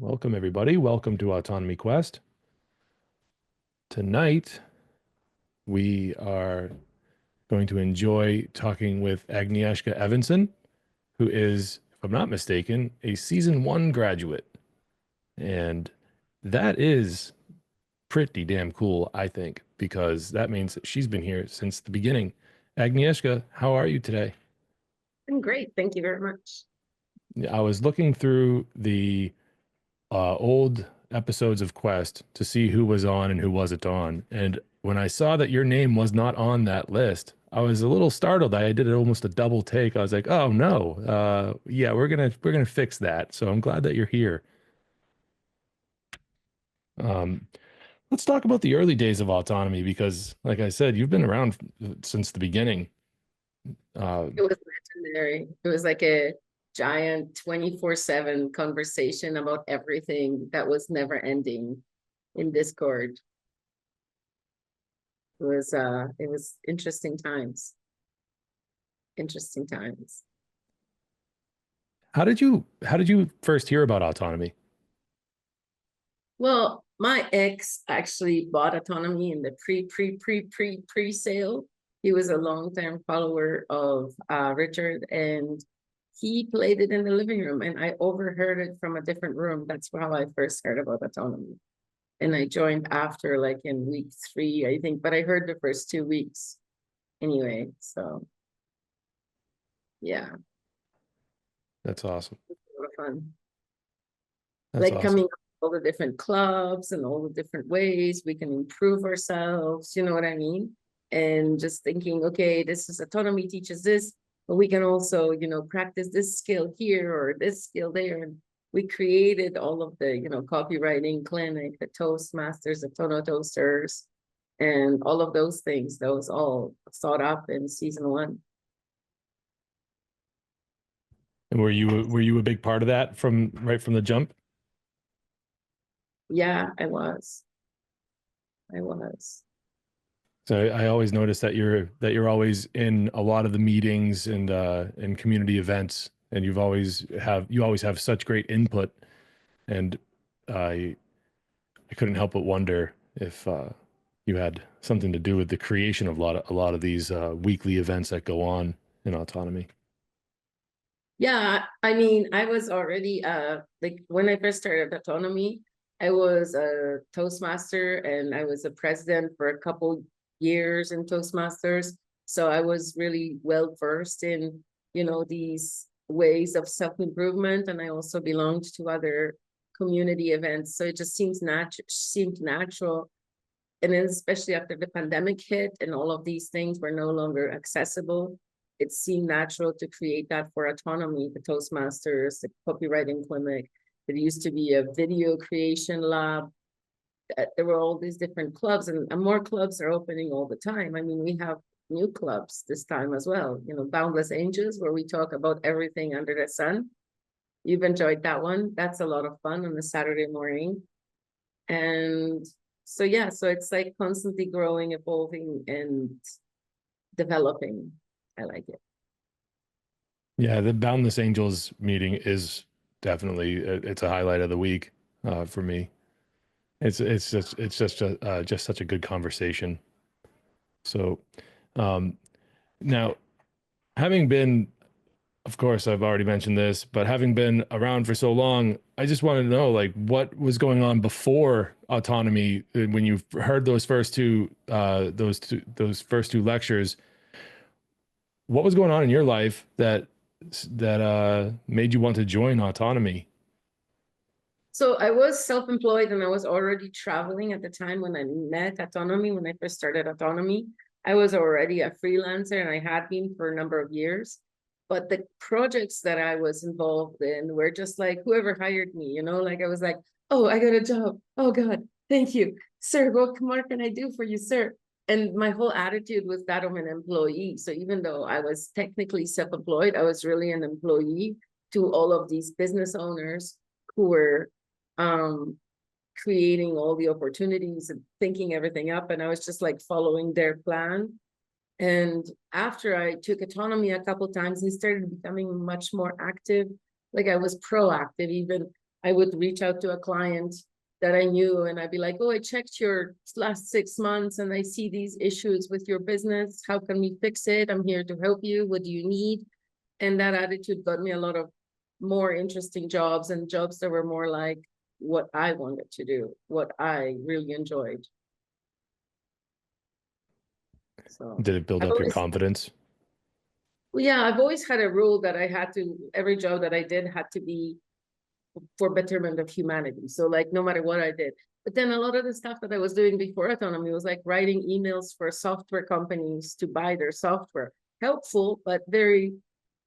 Welcome, everybody. Welcome to Autonomy Quest. Tonight, we are going to enjoy talking with Agnieszka Evenson, who is, if I'm not mistaken, a Season 1 graduate. And that is pretty damn cool, I think, because that means that she's been here since the beginning. Agnieszka, how are you today? I'm great. Thank you very much. I was looking through the old episodes of Quest to see who was on and who wasn't on. And when I saw that your name was not on that list, I was a little startled. I did almost a double take. I was like, "Oh no, yeah, we're gonna fix that." So I'm glad that you're here. Um, let's talk about the early days of autonomy because, like I said, you've been around since the beginning. It was legendary. It was like a giant 24/7 conversation about everything that was never ending in Discord. It was interesting times. Interesting times. How did you first hear about autonomy? Well, my ex actually bought Autonomy in the pre-sale. He was a long-time follower of Richard, and he played it in the living room, and I overheard it from a different room. That's how I first heard about Autonomy. And I joined after, like in week 3, I think, but I heard the first 2 weeks anyway. So yeah, That's awesome. it's a lot of fun. That's Like awesome. coming up with all the different clubs and all the different ways we can improve ourselves, you know what I mean? And just thinking, okay, this is autonomy teaches this, but we can also, practice this skill here or this skill there. And we created all of the, copywriting clinic, the Toastmasters, the Tono Toasters, and all of those things. That was all thought up in season 1. And were you a big part of that from right from the jump? Yeah, I was. I was. So I always notice that you're always in a lot of the meetings and community events, and you always have such great input. And I couldn't help but wonder if you had something to do with the creation of a lot of these weekly events that go on in autonomy. Yeah, I mean, I was already like when I first started autonomy, I was a Toastmaster and I was a president for a couple years in Toastmasters. So I was really well versed in, these ways of self-improvement. And I also belonged to other community events. So it just seemed natural. And then especially after the pandemic hit and all of these things were no longer accessible, it seemed natural to create that for autonomy, the Toastmasters, the copywriting clinic. There used to be a video creation lab. There were all these different clubs, and more clubs are opening all the time. I mean, we have new clubs this time as well. Boundless Angels, where we talk about everything under the sun. You've enjoyed that one. That's a lot of fun on a Saturday morning. And so, yeah, so it's like constantly growing, evolving, and developing. I like it. Yeah, the Boundless Angels meeting is definitely it's a highlight of the week for me. It's just such a good conversation. So um, now, having been, of course, I've already mentioned this, but having been around for so long, I just wanted to know, like, what was going on before autonomy when you heard those first two lectures. What was going on in your life that made you want to join autonomy? So I was self-employed and I was already traveling at the time when I met Autonomy, when I first started Autonomy. I was already a freelancer and I had been for a number of years. But the projects that I was involved in were just like whoever hired me, like I was like, oh, I got a job. Oh God, thank you. Sir, what more can I do for you, sir? And my whole attitude was that of an employee. So even though I was technically self-employed, I was really an employee to all of these business owners who were um, creating all the opportunities and thinking everything up. And I was just like following their plan. And after I took autonomy a couple times, I started becoming much more active. Like I was proactive, even I would reach out to a client that I knew, and I'd be like, oh, I checked your last 6 months and I see these issues with your business. How can we fix it? I'm here to help you. What do you need? And that attitude got me a lot of more interesting jobs, and jobs that were more like what I wanted to do, what I really enjoyed. So Did it build I've up your always, confidence? well, yeah, I've always had a rule that I had to, every job that I did had to be for betterment of humanity. So like, no matter what I did. But then a lot of the stuff that I was doing before autonomy was like writing emails for software companies to buy their software. Helpful, but very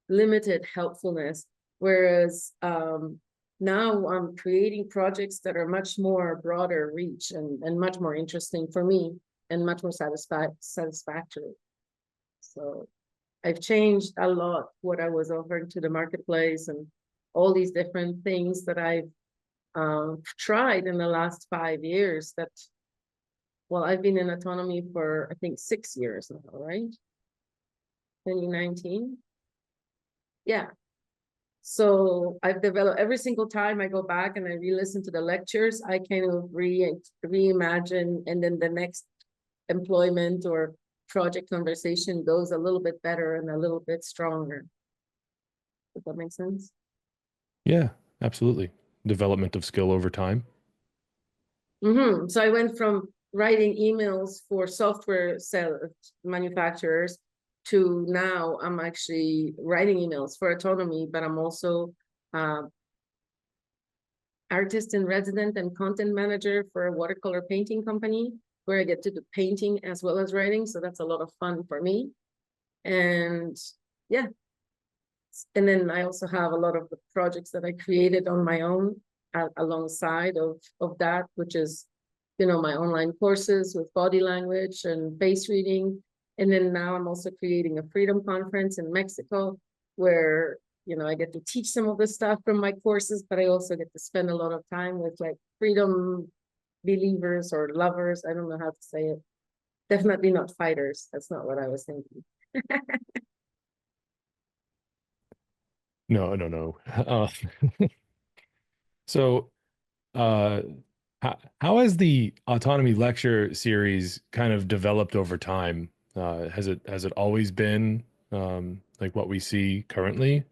limited helpfulness. Whereas now I'm creating projects that are much more broader reach and much more interesting for me and much more satisfactory. So I've changed a lot what I was offering to the marketplace and all these different things that I've tried in the last 5 years that, well, I've been in autonomy for, I think, 6 years now, right? 2019. Yeah. So I've developed, every single time I go back and I re-listen to the lectures, I kind of reimagine, and then the next employment or project conversation goes a little bit better and a little bit stronger. Does that make sense? Yeah, absolutely. Development of skill over time. So I went from writing emails for software manufacturers to now I'm actually writing emails for autonomy, but I'm also artist in resident and content manager for a watercolor painting company where I get to do painting as well as writing. So that's a lot of fun for me. And yeah. And then I also have a lot of the projects that I created on my own alongside of that, which is, you know, my online courses with body language and face reading. And then now I'm also creating a freedom conference in Mexico where, you know, I get to teach some of the stuff from my courses, but I also get to spend a lot of time with like freedom believers or lovers. I don't know how to say it. Definitely not fighters. That's not what I was thinking. No, no, no. So, uh, how has the autonomy lecture series kind of developed over time? Has it always been like what we see currently?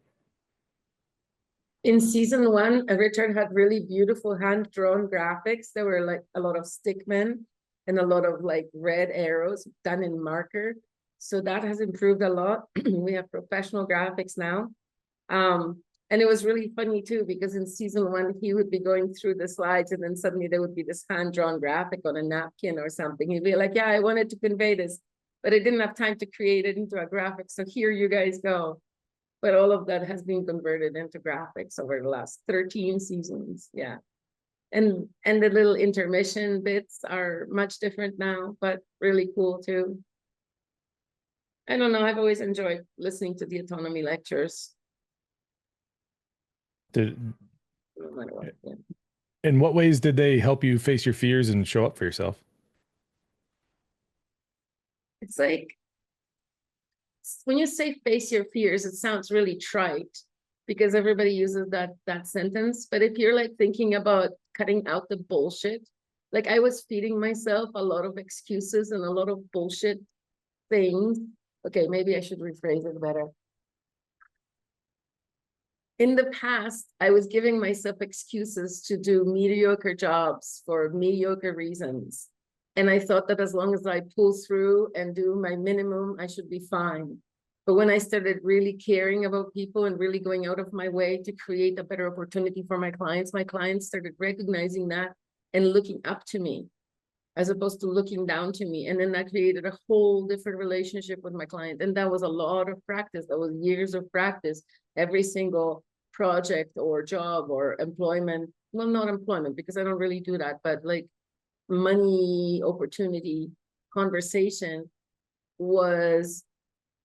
In season 1, Richard had really beautiful hand-drawn graphics. There were like a lot of stickmen and a lot of like red arrows done in marker. So that has improved a lot. We have professional graphics now. And it was really funny too, because in season 1, he would be going through the slides and then suddenly there would be this hand-drawn graphic on a napkin or something. He'd be like, yeah, I wanted to convey this, but I didn't have time to create it into a graphic. So here you guys go. But all of that has been converted into graphics over the last 13 seasons. Yeah. And the little intermission bits are much different now, but really cool too. I don't know. I've always enjoyed listening to the autonomy lectures. Did, No matter what. Yeah. in what ways did they help you face your fears and show up for yourself? It's like, when you say face your fears, it sounds really trite because everybody uses that sentence. But if you're like thinking about cutting out the bullshit, like I was feeding myself a lot of excuses and a lot of bullshit things. Okay, maybe I should rephrase it better. In the past, I was giving myself excuses to do mediocre jobs for mediocre reasons. And I thought that as long as I pull through and do my minimum, I should be fine. But when I started really caring about people and really going out of my way to create a better opportunity for my clients started recognizing that and looking up to me as opposed to looking down to me. And then that created a whole different relationship with my client. And that was a lot of practice. That was years of practice. Every single project or job or employment, well, not employment, because I don't really do that, but like money opportunity conversation was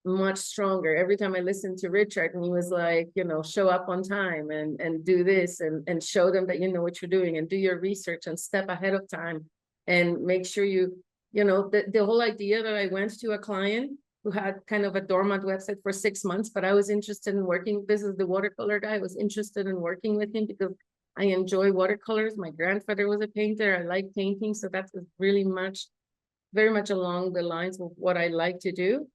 much stronger. Every time I listened to Richard and he was like, you know, show up on time and do this and show them that you know what you're doing and do your research and step ahead of time and make sure you know, the whole idea that I went to a client who had kind of a dormant website for 6 months, but I was interested in working. This is the watercolor guy. I was interested in working with him because I enjoy watercolors. My grandfather was a painter. I like painting, so that's really very much along the lines of what I like to do.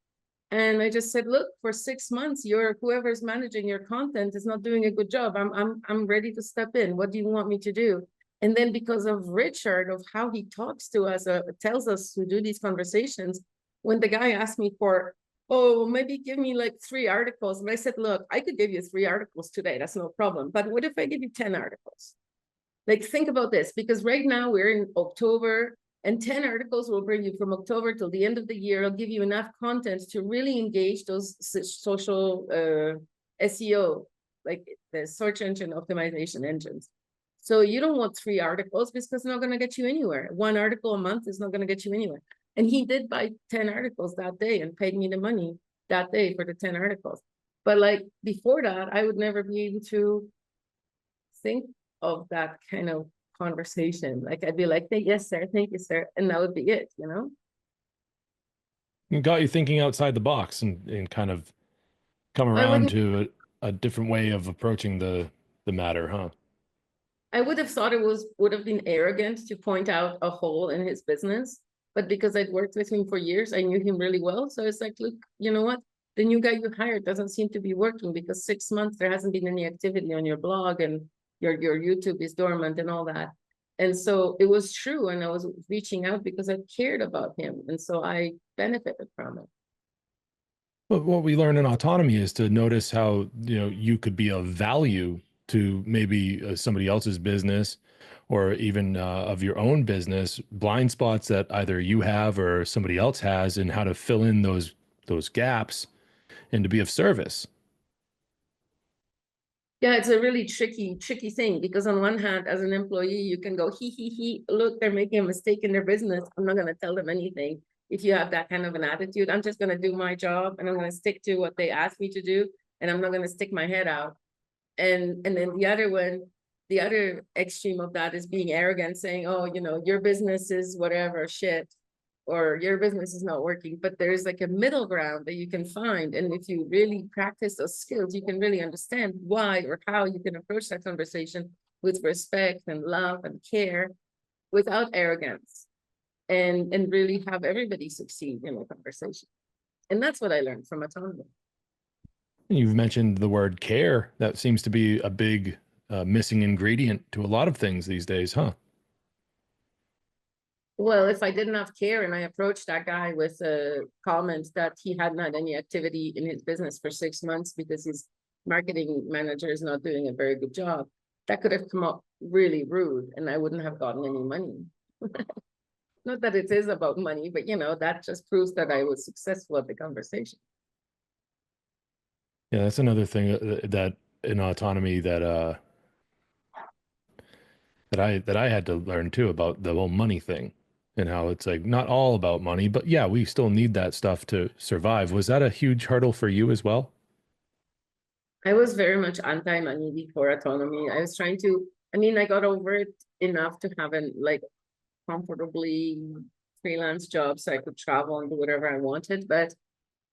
And I just said, look, for 6 months, whoever's managing your content is not doing a good job. I'm ready to step in. What do you want me to do? And then because of Richard, of how he talks to us, tells us to do these conversations, when the guy asked me for, oh, maybe give me like 3 articles. And I said, look, I could give you 3 articles today. That's no problem. But what if I give you 10 articles? Like, think about this, because right now we're in October, and 10 articles will bring you from October till the end of the year. I'll give you enough content to really engage those social SEO, like the search engine optimization engines. So you don't want 3 articles because it's not going to get you anywhere. 1 article a month is not going to get you anywhere. And he did buy 10 articles that day and paid me the money that day for the 10 articles. But like before that, I would never be able to think of that kind of conversation. Like I'd be like, yes, sir, thank you, sir. And that would be it, you know? It got you thinking outside the box and kind of come I around wouldn't to a different way of approaching the matter, huh? I would have thought it would have been arrogant to point out a hole in his business. But because I'd worked with him for years, I knew him really well. So it's like, look, you know what? The new guy you hired doesn't seem to be working because 6 months there hasn't been any activity on your blog and your YouTube is dormant and all that. And so it was true. And I was reaching out because I cared about him. And so I benefited from it. But what we learn in autonomy is to notice how, you could be of value to maybe somebody else's business or even of your own business, blind spots that either you have or somebody else has, and how to fill in those gaps and to be of service. Yeah, it's a really tricky thing because on one hand, as an employee, you can go, look, they're making a mistake in their business. I'm not going to tell them anything. If you have that kind of an attitude, I'm just going to do my job and I'm going to stick to what they asked me to do. And I'm not going to stick my head out. And then the other extreme of that is being arrogant, saying, oh, your business is whatever shit, or your business is not working. But there's like a middle ground that you can find. And if you really practice those skills, you can really understand why or how you can approach that conversation with respect and love and care without arrogance, and really have everybody succeed in the conversation. And that's what I learned from autonomy. You've mentioned the word care. That seems to be a big missing ingredient to a lot of things these days, huh? Well, if I didn't have care and I approached that guy with a comment that he hadn't had any activity in his business for 6 months because his marketing manager is not doing a very good job, that could have come up really rude and I wouldn't have gotten any money. Not that it is about money, but that just proves that I was successful at the conversation. Yeah, that's another thing that in autonomy that I had to learn too, about the whole money thing and how it's like not all about money, but yeah, we still need that stuff to survive. Was that a huge hurdle for you as well? I was very much anti-money before autonomy. I got over it enough to have a comfortably freelance job so I could travel and do whatever I wanted, but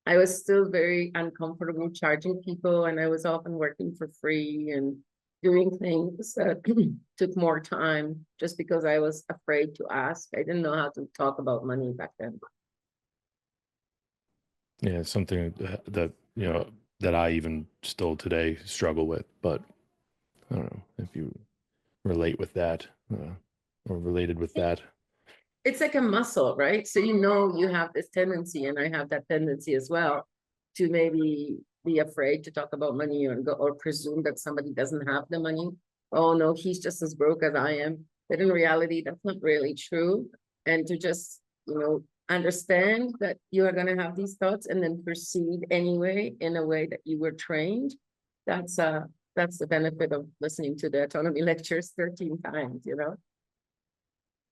I was still very uncomfortable charging people, and I was often working for free and doing things that took more time just because I was afraid to ask. I didn't know how to talk about money back then. Yeah, it's something that I even still today struggle with, but I don't know if you relate with that or related with that. It's like a muscle, right? So you have this tendency, and I have that tendency as well, to maybe be afraid to talk about money or presume that somebody doesn't have the money. Oh no, he's just as broke as I am. But in reality, that's not really true. And to just, understand that you are going to have these thoughts and then proceed anyway in a way that you were trained. That's the benefit of listening to the autonomy lectures 13 times,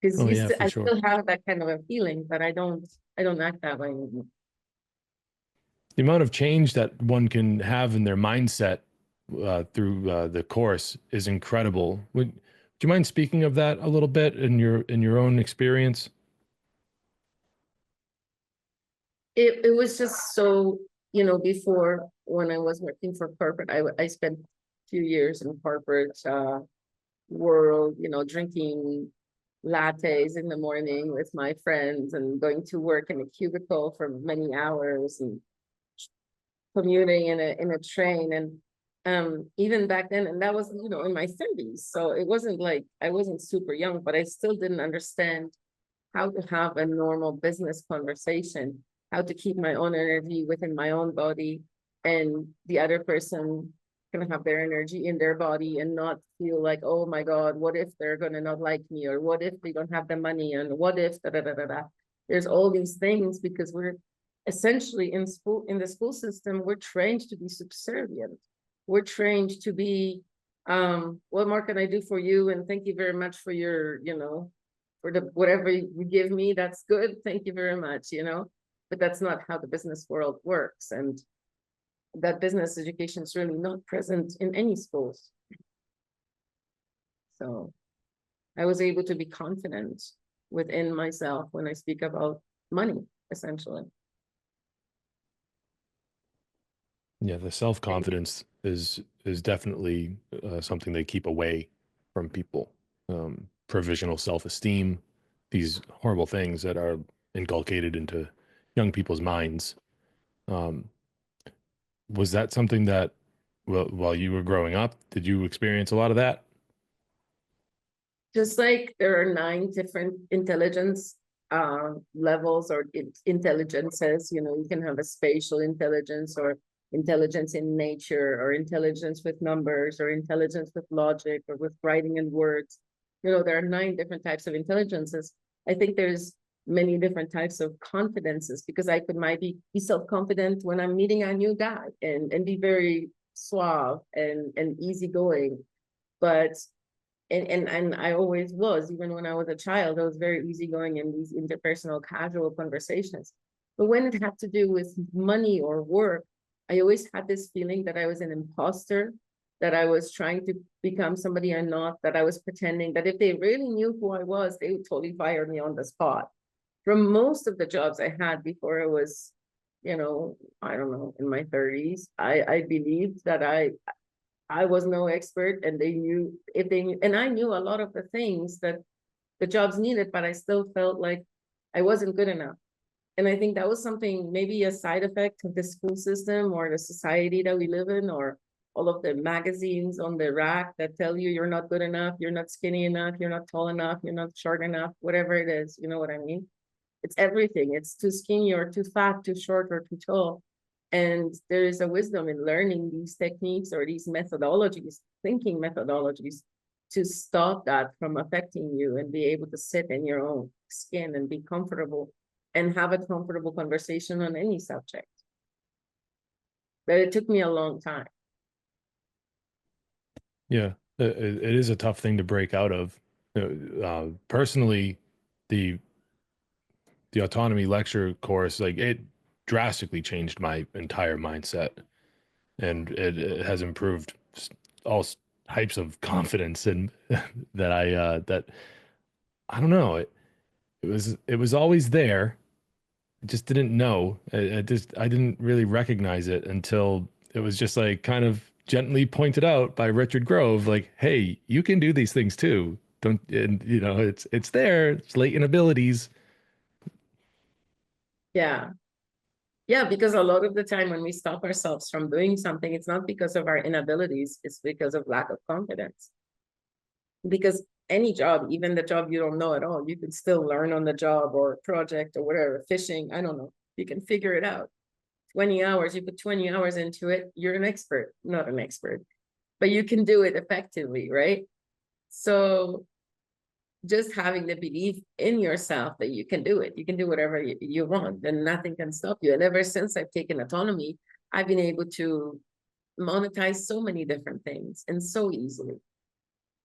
because Oh yeah, for I sure. still have that kind of a feeling, but I don't act that way anymore. The amount of change that one can have in their mindset through the course is incredible. Would you mind speaking of that a little bit in your own experience? It was just so, before, when I was working for corporate, I spent a few years in corporate, world, you know, drinking lattes in the morning with my friends and going to work in a cubicle for many hours and commuting in a train. And even back then, and that was, you know, in my 30s. So it wasn't like I wasn't super young, but I still didn't understand how to have a normal business conversation, how to keep my own energy within my own body, and the other person can have their energy in their body and not feel like, oh my God, what if they're gonna not like me, or what if they don't have the money, and what if da da da da da. There's all these things because we're essentially in school, in the school system, we're trained to be subservient. We're trained to be, what more can I do for you? And thank you very much for your, you know, for the whatever you give me, that's good. Thank you very much, you know. But that's not how the business world works. And that business education is really not present in any schools. So I was able to be confident within myself when I speak about money, essentially. Yeah, the self-confidence is definitely something they keep away from people. Provisional self-esteem, these horrible things that are inculcated into young people's minds. Um, was that something that, well, while you were growing up, did you experience a lot of that? Just like there are 9 different intelligence levels or intelligences, you know, you can have a spatial intelligence or intelligence in nature or intelligence with numbers or intelligence with logic or with writing and words. You know, there are 9 different types of intelligences. I think there's many different types of confidences because I could might be self-confident when I'm meeting a new guy and be very suave and easygoing. But and I always was, even when I was a child, I was very easygoing in these interpersonal casual conversations. But when it had to do with money or work, I always had this feeling that I was an imposter, that I was trying to become somebody I'm not, that I was pretending that if they really knew who I was, they would totally fire me on the spot. From most of the jobs I had before I was, you know, I don't know, in my 30s, I believed that I was no expert and they knew if they knew, and I knew a lot of the things that the jobs needed, but I still felt like I wasn't good enough. And I think that was something, maybe a side effect of the school system or the society that we live in, or all of the magazines on the rack that tell you you're not good enough, you're not skinny enough, you're not tall enough, you're not short enough, whatever it is, you know what I mean? It's everything. It's too skinny or too fat, too short or too tall. And there is a wisdom in learning these techniques or these methodologies, thinking methodologies, to stop that from affecting you and be able to sit in your own skin and be comfortable and have a comfortable conversation on any subject. But it took me a long time. Yeah, it is a tough thing to break out of. Personally, the autonomy lecture course, like it drastically changed my entire mindset, and it has improved all types of confidence and that I don't know. It was always there. I just didn't know. I didn't really recognize it until it was just like kind of gently pointed out by Richard Grove, like, hey, you can do these things too. Don't, and you know, it's there. It's latent abilities. Yeah. Yeah, because a lot of the time when we stop ourselves from doing something, it's not because of our inabilities, it's because of lack of confidence. Because any job, even the job you don't know at all, you can still learn on the job or project or whatever, fishing, I don't know, you can figure it out. 20 hours, you put 20 hours into it, you're an expert, not an expert, but you can do it effectively, right? So just having the belief in yourself that you can do it, you can do whatever you want, and nothing can stop you. And ever since I've taken autonomy, I've been able to monetize so many different things and so easily.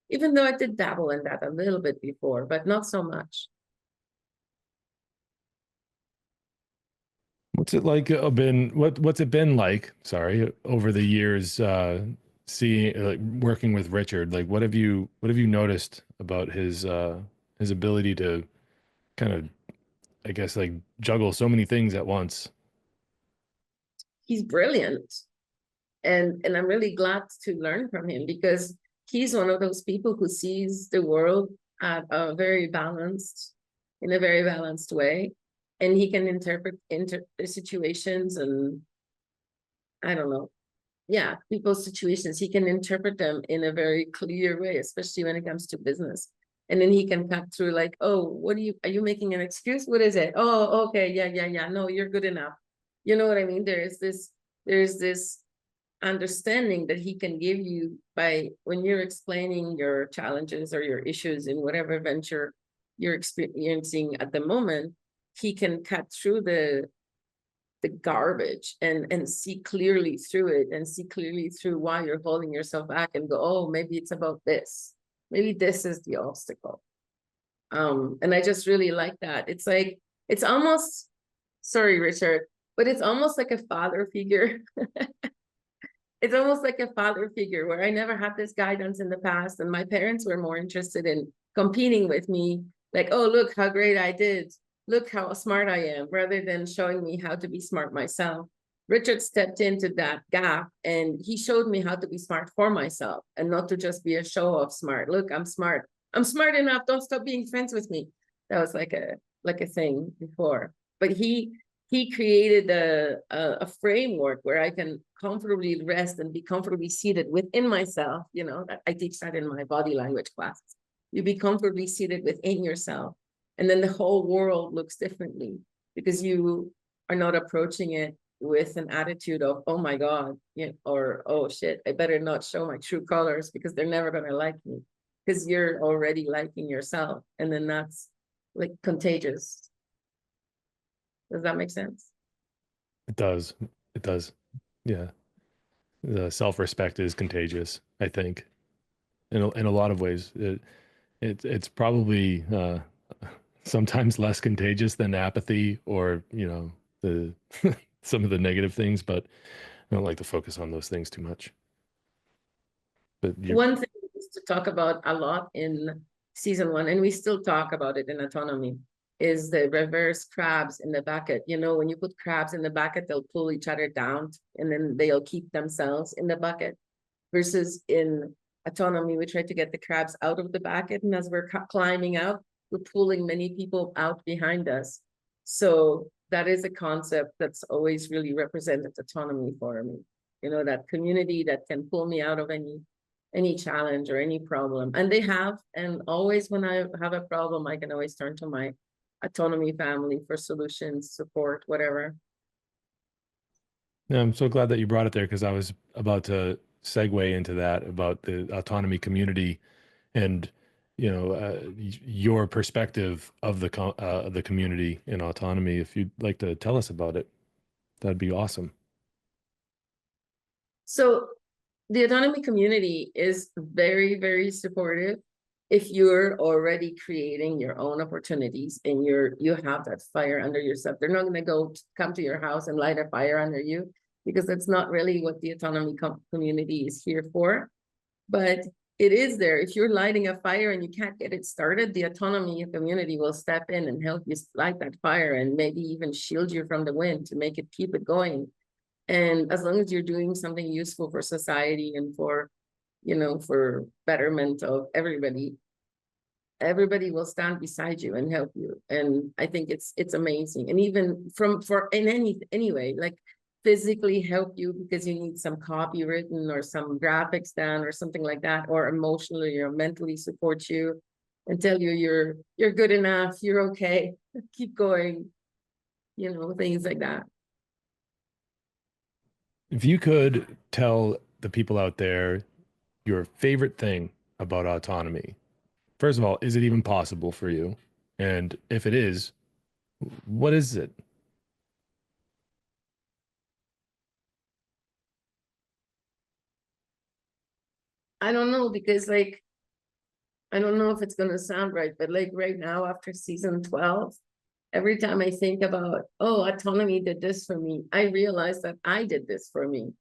Even though I did dabble in that a little bit before, but not so much. What's it like what's it been like, sorry, over the years seeing like working with Richard? Like what have you noticed about his ability to kind of, I guess, like juggle so many things at once? He's brilliant. And I'm really glad to learn from him because he's one of those people who sees the world at a very balanced, in a very balanced way. And he can interpret the situations and I don't know. Yeah, people's situations. He can interpret them in a very clear way, especially when it comes to business. And then he can cut through like, oh, what are you making an excuse? What is it? Oh, okay, yeah. No, you're good enough. You know what I mean? There's this understanding that he can give you by when you're explaining your challenges or your issues in whatever venture you're experiencing at the moment. He can cut through the garbage and see clearly through it and see clearly through why you're holding yourself back and go, oh, maybe it's about this. Maybe this is the obstacle. And I just really like that. It's like, it's almost, sorry, Richard, but it's almost like a father figure. It's almost like a father figure where I never had this guidance in the past. And my parents were more interested in competing with me. Like, oh, look how great I did. Look how smart I am, rather than showing me how to be smart myself. Richard stepped into that gap and he showed me how to be smart for myself and not to just be a show off smart. Look, I'm smart. I'm smart enough. Don't stop being friends with me. That was like a thing before. But he created a framework where I can comfortably rest and be comfortably seated within myself. You know, I teach that in my body language classes. You be comfortably seated within yourself. And then the whole world looks differently because you are not approaching it with an attitude of, oh my God, you know, or, oh shit, I better not show my true colors because they're never going to like me, because you're already liking yourself. And then that's like contagious. Does that make sense? It does. It does. Yeah. The self-respect is contagious, I think, in a lot of ways. It's probably sometimes less contagious than apathy or, you know, the some of the negative things, but I don't like to focus on those things too much. But One thing we used to talk about a lot in season 1, and we still talk about it in autonomy, is the reverse crabs in the bucket. You know, when you put crabs in the bucket, they'll pull each other down and then they'll keep themselves in the bucket. Versus in autonomy, we try to get the crabs out of the bucket, and as we're climbing out, we're pulling many people out behind us. So that is a concept that's always really represented autonomy for me. You know, that community that can pull me out of any challenge or any problem. And they have, and always when I have a problem, I can always turn to my autonomy family for solutions, support, whatever. yeah, I'm so glad that you brought it there because I was about to segue into that about the autonomy community and your perspective of the community in autonomy. If you'd like to tell us about it, that'd be awesome. So the autonomy community is very, very supportive if you're already creating your own opportunities and you have that fire under yourself. They're not going to come to your house and light a fire under you, because that's not really what the autonomy community is here for. But it is there. If you're lighting a fire and you can't get it started, the autonomy community will step in and help you light that fire and maybe even shield you from the wind to make it keep it going. And as long as you're doing something useful for society and for, you know, for betterment of everybody will stand beside you and help you. And I think it's amazing. And even anyway, like physically help you because you need some copy written or some graphics done or something like that, or emotionally or mentally support you and tell you you're good enough, you're okay, keep going, you know, things like that. If you could tell the people out there your favorite thing about autonomy, first of all, is it even possible for you? And if it is, what is it? I don't know, because like, I don't know if it's going to sound right, but like right now after season 12, every time I think about, oh, autonomy did this for me, I realize that I did this for me.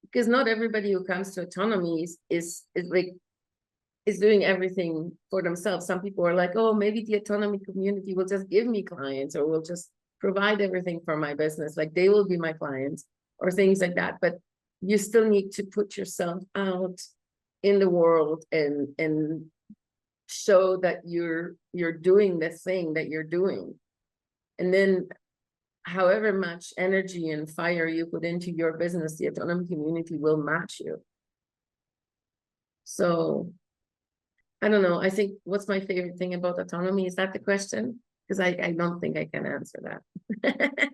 Because not everybody who comes to autonomy is doing everything for themselves. Some people are like, oh, maybe the autonomy community will just give me clients or will just provide everything for my business. Like they will be my clients or things like that. But you still need to put yourself out in the world and show that you're doing the thing that you're doing. And then however much energy and fire you put into your business, the autonomy community will match you. So I don't know. I think what's my favorite thing about autonomy? Is that the question? Because I don't think I can answer that.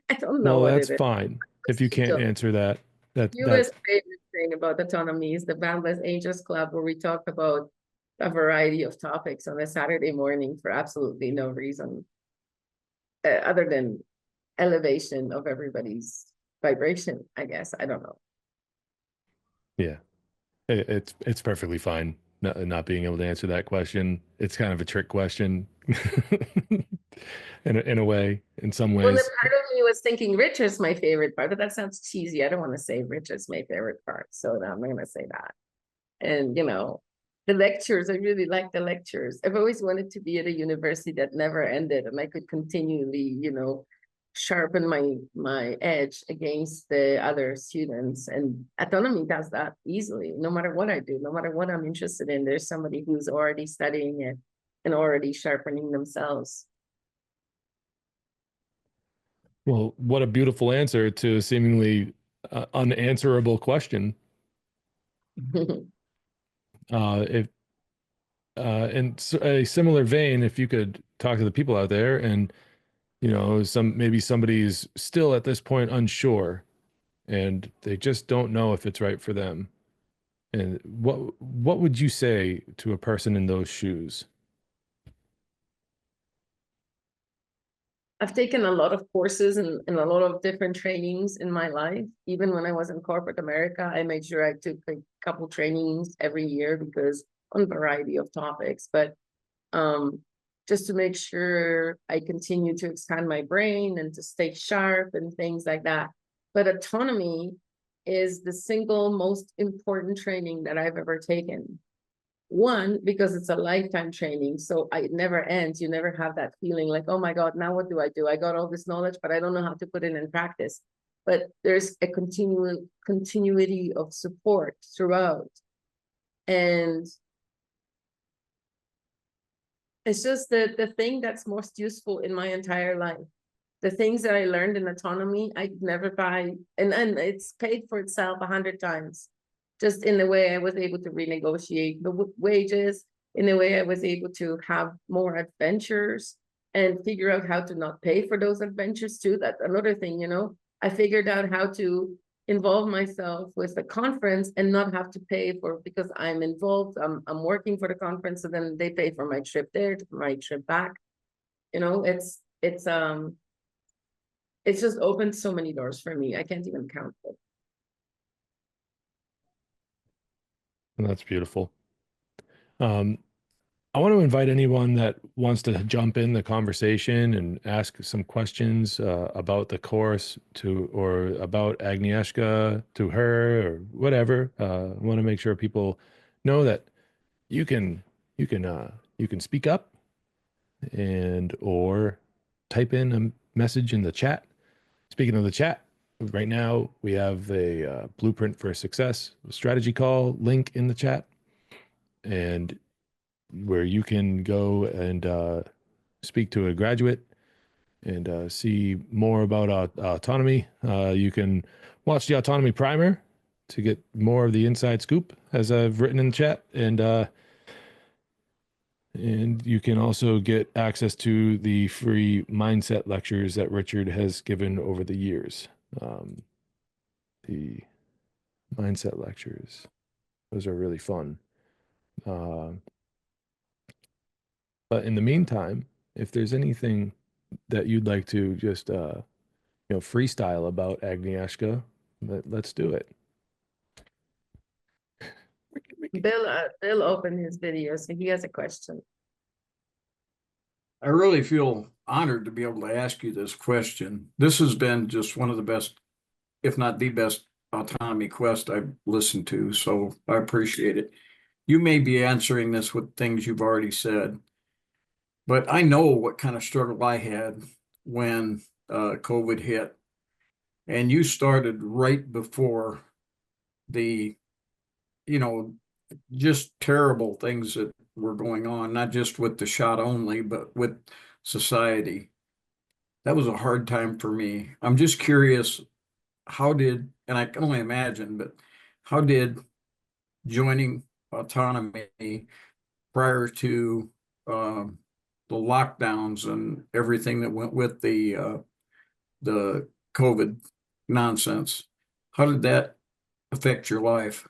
I don't know Well, what that's it is. fine. If you can't So, answer that, Yuba's that's favorite thing about autonomy is the Boundless Angels Club, where we talk about a variety of topics on a Saturday morning for absolutely no reason other than elevation of everybody's vibration, I guess. I don't know. yeah. It's perfectly fine not being able to answer that question. It's kind of a trick question in a way, in some Well, the ways. part of me was thinking Richard's my favorite part, but that sounds cheesy. I don't want to say Richard's my favorite part, so I'm not going to say that. And, you know, the lectures, I really like the lectures. I've always wanted to be at a university that never ended, and I could continually, you know, sharpen my edge against the other students. And autonomy does that easily. No matter what I do, no matter what I'm interested in, there's somebody who's already studying it and already sharpening themselves. Well, what a beautiful answer to a seemingly unanswerable question. If in a similar vein, if you could talk to the people out there, and maybe somebody's still at this point unsure, and they just don't know if it's right for them, and what would you say to a person in those shoes? I've taken a lot of courses and a lot of different trainings in my life. Even when I was in corporate America, I made sure I took a couple trainings every year because on a variety of topics, but um, just to make sure I continue to expand my brain and to stay sharp and things like that. But autonomy is the single most important training that I've ever taken. One, because it's a lifetime training, so it never ends. You never have that feeling like, oh my God, now what do? I got all this knowledge, but I don't know how to put it in practice. But there's a continuity of support throughout. And it's just the thing that's most useful in my entire life. The things that I learned in autonomy, I never buy, and it's paid for itself 100 times. Just in the way I was able to renegotiate the wages, in the way I was able to have more adventures and figure out how to not pay for those adventures too. That's another thing, you know. I figured out how to involve myself with the conference and not have to pay for, because I'm involved, I'm working for the conference, so then they pay for my trip there, my trip back. You know, it's just opened so many doors for me. I can't even count it. And that's beautiful. Um, I want to invite anyone that wants to jump in the conversation and ask some questions about the course or about Agnieszka to her or whatever. I want to make sure people know that you can you can speak up and or type in a message in the chat. Speaking of the chat, right now we have a blueprint for success strategy call link in the chat, and where you can go and speak to a graduate and see more about autonomy. You can watch the autonomy primer to get more of the inside scoop, as I've written in the chat, and you can also get access to the free mindset lectures that Richard has given over the years. The mindset lectures, those are really fun. Uh, but in the meantime, if there's anything that you'd like to just freestyle about Agnieszka, let's do it. Bill opened his video, so he has a question. I really feel honored to be able to ask you this question. This has been just one of the best, if not the best, Autonomy Quest I've listened to, so I appreciate it. You may be answering this with things you've already said, but I know what kind of struggle I had when COVID hit. And you started right before the, you know, just terrible things that were going on, not just with the shot only, but with society. That was a hard time for me. I'm just curious, how did, and I can only imagine, but how did joining autonomy prior to the lockdowns and everything that went with the COVID nonsense, how did that affect your life?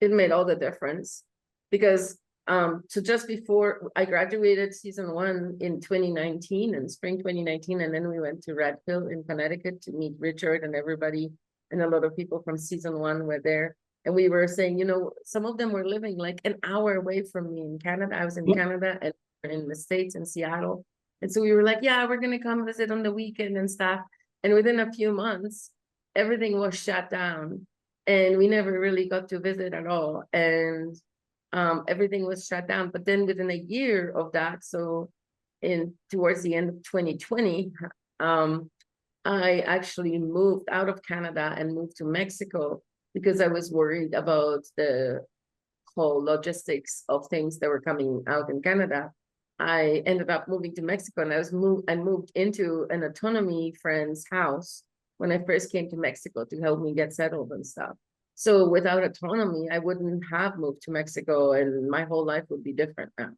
It made all the difference because so just before I graduated season 1 in 2019, in spring 2019, and then we went to Redfield in Connecticut to meet Richard and everybody, and a lot of people from season 1 were there. And we were saying, you know, some of them were living like an hour away from me in Canada. I was in Canada and in the States, in Seattle. And so we were like, yeah, we're going to come visit on the weekend and stuff. And within a few months, everything was shut down. And we never really got to visit at all. And everything was shut down. But then within a year of that, so towards the end of 2020, I actually moved out of Canada and moved to Mexico because I was worried about the whole logistics of things that were coming out in Canada. I ended up moving to Mexico, and I moved into an autonomy friend's house when I first came to Mexico to help me get settled and stuff. So without autonomy, I wouldn't have moved to Mexico, and my whole life would be different now.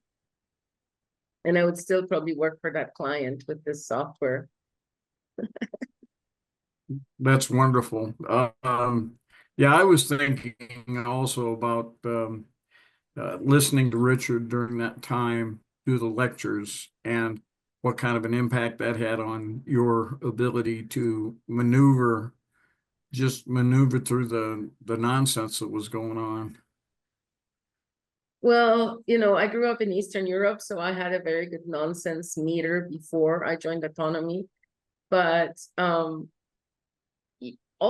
And I would still probably work for that client with this software. That's wonderful. Yeah, I was thinking also about listening to Richard during that time do the lectures and what kind of an impact that had on your ability to just maneuver through the nonsense that was going on. Well, you know, I grew up in Eastern Europe, so I had a very good nonsense meter before I joined autonomy. But all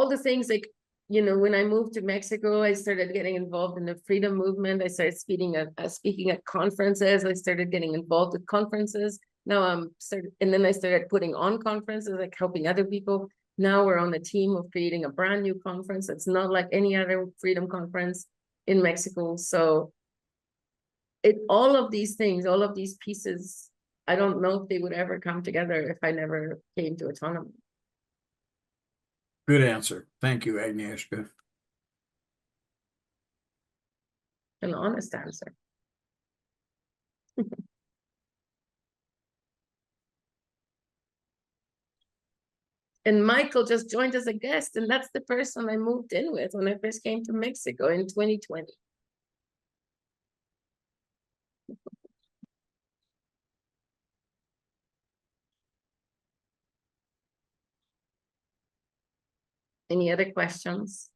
the things like, you know, when I moved to Mexico, I started getting involved in the freedom movement. I started speaking at conferences. I started getting involved with conferences. Now and then I started putting on conferences, like helping other people. Now we're on the team of creating a brand new conference. It's not like any other freedom conference in Mexico. So all of these things, all of these pieces, I don't know if they would ever come together if I never came to autonomy. Good answer. Thank you, Agnieszka. An honest answer. And Michael just joined as a guest, and that's the person I moved in with when I first came to Mexico in 2020. Any other questions?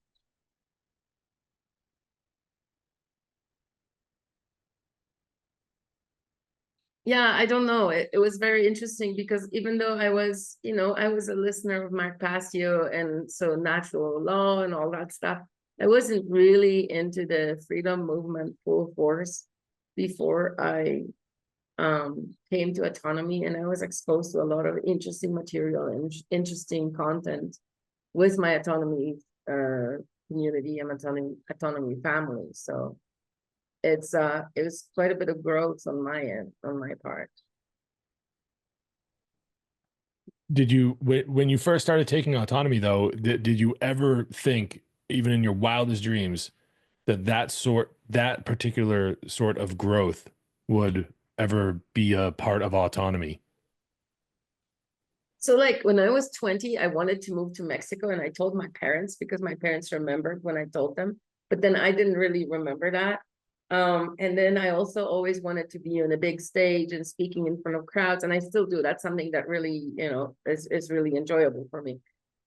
Yeah, I don't know. It was very interesting because even though I was, you know, I was a listener of Mark Passio and so natural law and all that stuff, I wasn't really into the freedom movement full force before I came to autonomy, and I was exposed to a lot of interesting material and interesting content with my autonomy community and autonomy family. So it was quite a bit of growth on my end, on my part. Did you, when you first started taking autonomy though, did you ever think, even in your wildest dreams, that particular sort of growth would ever be a part of autonomy? So like when I was 20, I wanted to move to Mexico, and I told my parents because my parents remembered when I told them, but then I didn't really remember that. And then I also always wanted to be on a big stage and speaking in front of crowds, and I still do. That's something that really, you know, is really enjoyable for me.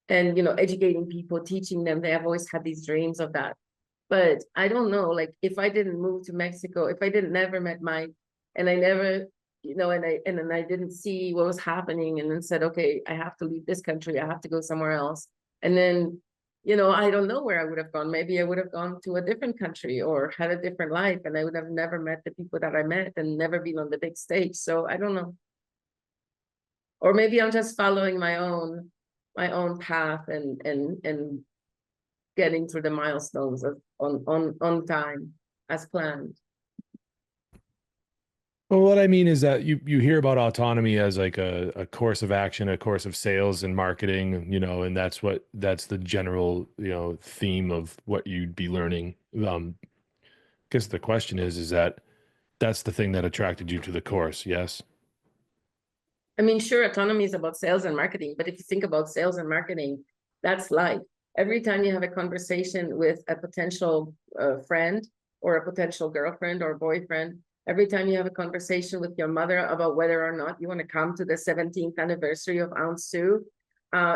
And, you know, educating people, teaching them, they have always had these dreams of that. But I don't know, like if I didn't move to Mexico, if I didn't never met Mike, and I never, you know, and then I didn't see what was happening, and then said, okay, I have to leave this country, I have to go somewhere else. And then, you know, I don't know where I would have gone. Maybe I would have gone to a different country or had a different life, and I would have never met the people that I met and never been on the big stage. So I don't know. Or maybe I'm just following my own path and getting through the milestones on time as planned. Well, what I mean is that you hear about autonomy as like a course of action, a course of sales and marketing, and that's the general, theme of what you'd be learning. Guess the question is that that's the thing that attracted you to the course, yes? I mean, sure, autonomy is about sales and marketing, but if you think about sales and marketing, that's life. Every time you have a conversation with a potential friend or a potential girlfriend or boyfriend, every time you have a conversation with your mother about whether or not you want to come to the 17th anniversary of Aunt Sue,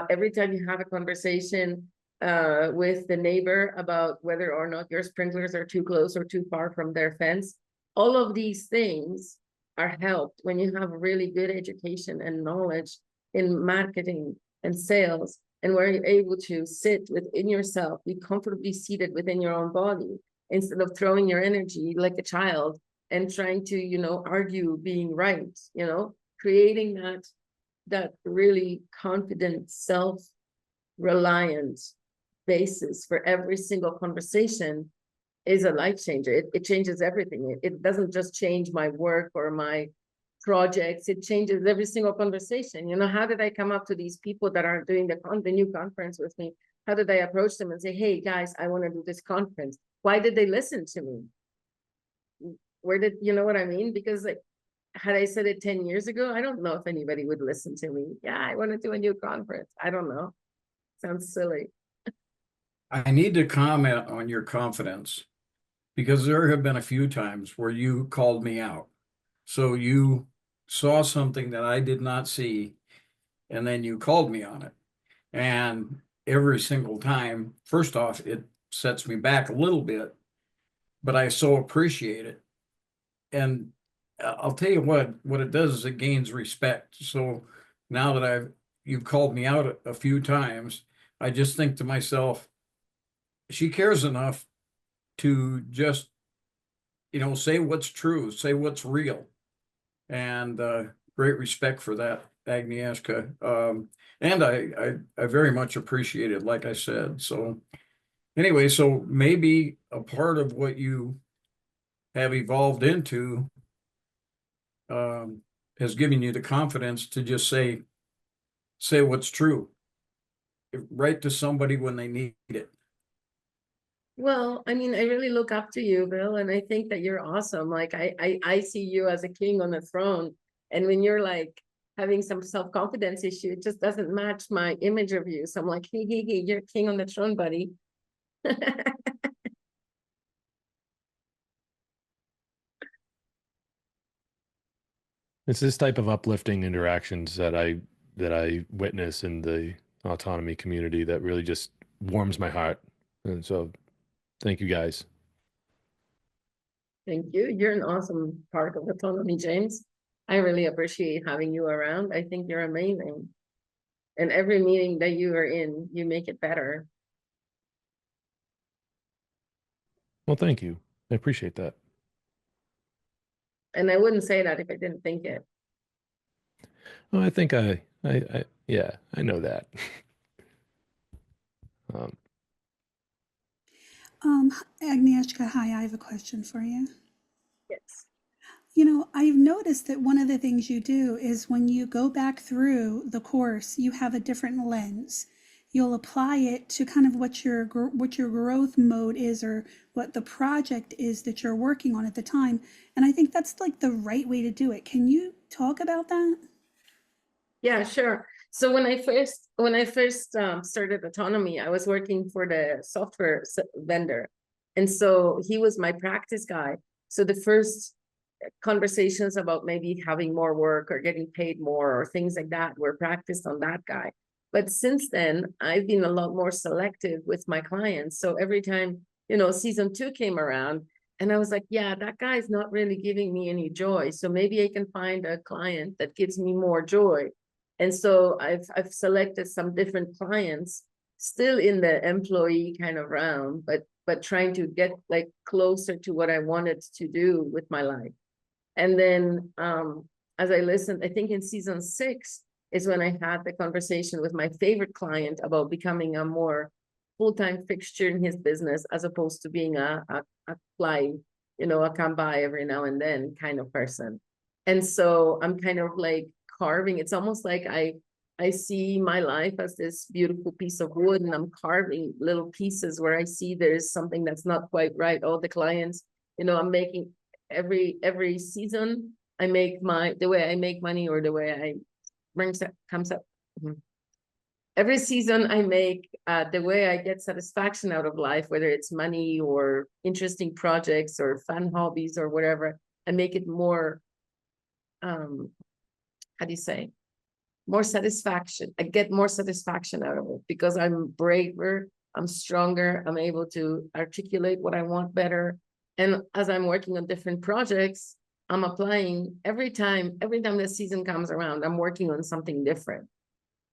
every time you have a conversation with the neighbor about whether or not your sprinklers are too close or too far from their fence, all of these things are helped when you have really good education and knowledge in marketing and sales, and where you're able to sit within yourself, be comfortably seated within your own body, instead of throwing your energy like a child and trying to, argue being right, creating that really confident, self-reliant basis for every single conversation is a life changer. It changes everything. It doesn't just change my work or my projects. It changes every single conversation. How did I come up to these people that are doing the new conference with me? How did I approach them and say, hey guys, I want to do this conference? Why did they listen to me? Where did, you know what I mean? Because like, had I said it 10 years ago, I don't know if anybody would listen to me. Yeah, I want to do a new conference. I don't know. Sounds silly. I need to comment on your confidence, because there have been a few times where you called me out. So you saw something that I did not see, and then you called me on it. And every single time, first off, it sets me back a little bit, but I so appreciate it. And I'll tell you what it does is it gains respect. So now that you've called me out a few times, I just think to myself, she cares enough to just, say what's true, say what's real. And great respect for that, Agnieszka. And I very much appreciate it, like I said. So anyway, so maybe a part of what you have evolved into has given you the confidence to just say what's true, right to somebody when they need it. Well, I mean, I really look up to you, Bill, and I think that you're awesome. Like I see you as a king on the throne. And when you're like having some self-confidence issue, it just doesn't match my image of you. So I'm like, hey, you're king on the throne, buddy. It's this type of uplifting interactions that I witness in the autonomy community that really just warms my heart. And so thank you guys. Thank you. You're an awesome part of Autonomy, James. I really appreciate having you around. I think you're amazing. And every meeting that you are in, you make it better. Well, thank you. I appreciate that. And I wouldn't say that if I didn't think it. Well, I think yeah, I know that. um, Agnieszka, hi, I have a question for you. Yes. I've noticed that one of the things you do is when you go back through the course, you have a different lens. You'll apply it to kind of what your growth mode is, or what the project is that you're working on at the time. And I think that's like the right way to do it. Can you talk about that? Yeah, sure. So when I first started Autonomy, I was working for the software vendor. And so he was my practice guy. So the first conversations about maybe having more work or getting paid more or things like that were practiced on that guy. But since then, I've been a lot more selective with my clients. So every time, season 2 came around, and I was like, yeah, that guy's not really giving me any joy. So maybe I can find a client that gives me more joy. And so I've selected some different clients, still in the employee kind of realm, but trying to get like closer to what I wanted to do with my life. And then as I listened, I think in season 6 is when I had the conversation with my favorite client about becoming a more full-time fixture in his business, as opposed to being a fly, you know, a come by every now and then kind of person. And so I'm kind of like carving. It's almost like I see my life as this beautiful piece of wood, and I'm carving little pieces where I see there's something that's not quite right. All the clients, you know, I'm making every season, I make the way I make money, or the way I comes up. Every season I make the way I get satisfaction out of life, whether it's money or interesting projects or fun hobbies or whatever, I make it more, how do you say? More satisfaction. I get more satisfaction out of it because I'm braver, I'm stronger, I'm able to articulate what I want better. And as I'm working on different projects, I'm applying every time the season comes around, I'm working on something different.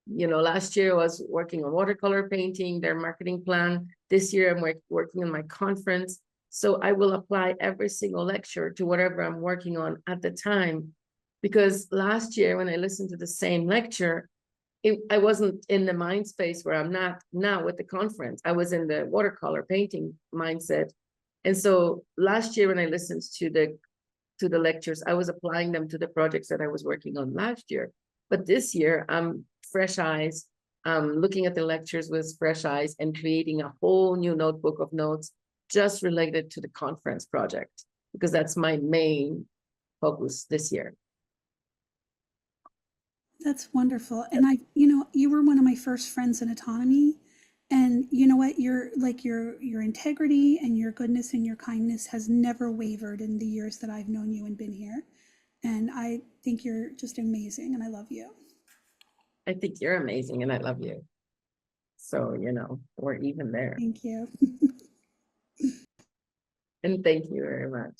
You know, last year I was working on watercolor painting, their marketing plan. This year I'm working on my conference. So I will apply every single lecture to whatever I'm working on at the time. Because last year when I listened to the same lecture, I wasn't in the mind space where I'm not now with the conference. I was in the watercolor painting mindset. And so last year when I listened to the lectures, I was applying them to the projects that I was working on last year. But this year I'm fresh eyes, looking at the lectures with fresh eyes and creating a whole new notebook of notes just related to the conference project, because that's my main focus this year. That's wonderful. And you know, you were one of my first friends in autonomy. And you know what? Your integrity and your goodness and your kindness has never wavered in the years that I've known you and been here. And I think you're just amazing, and I love you. I think you're amazing, and I love you. So, you know, we're even there. Thank you. And thank you very much.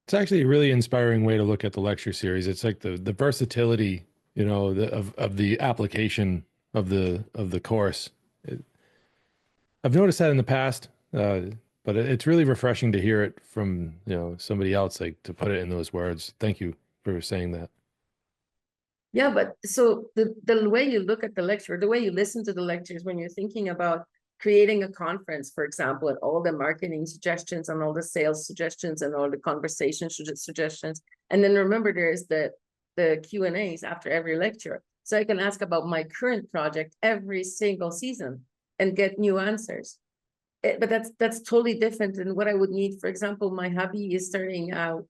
It's actually a really inspiring way to look at the lecture series. It's like the versatility, you know, of the application of the course. I've noticed that in the past, but it's really refreshing to hear it from, you know, somebody else, like to put it in those words. Thank you for saying that. Yeah, but so the way you look at the lecture, the way you listen to the lectures, when you're thinking about creating a conference, for example, and all the marketing suggestions and all the sales suggestions and all the conversation suggestions. And then remember, there's the Q&As after every lecture. So I can ask about my current project every single season and get new answers. But that's totally different than what I would need. For example, my hubby is starting out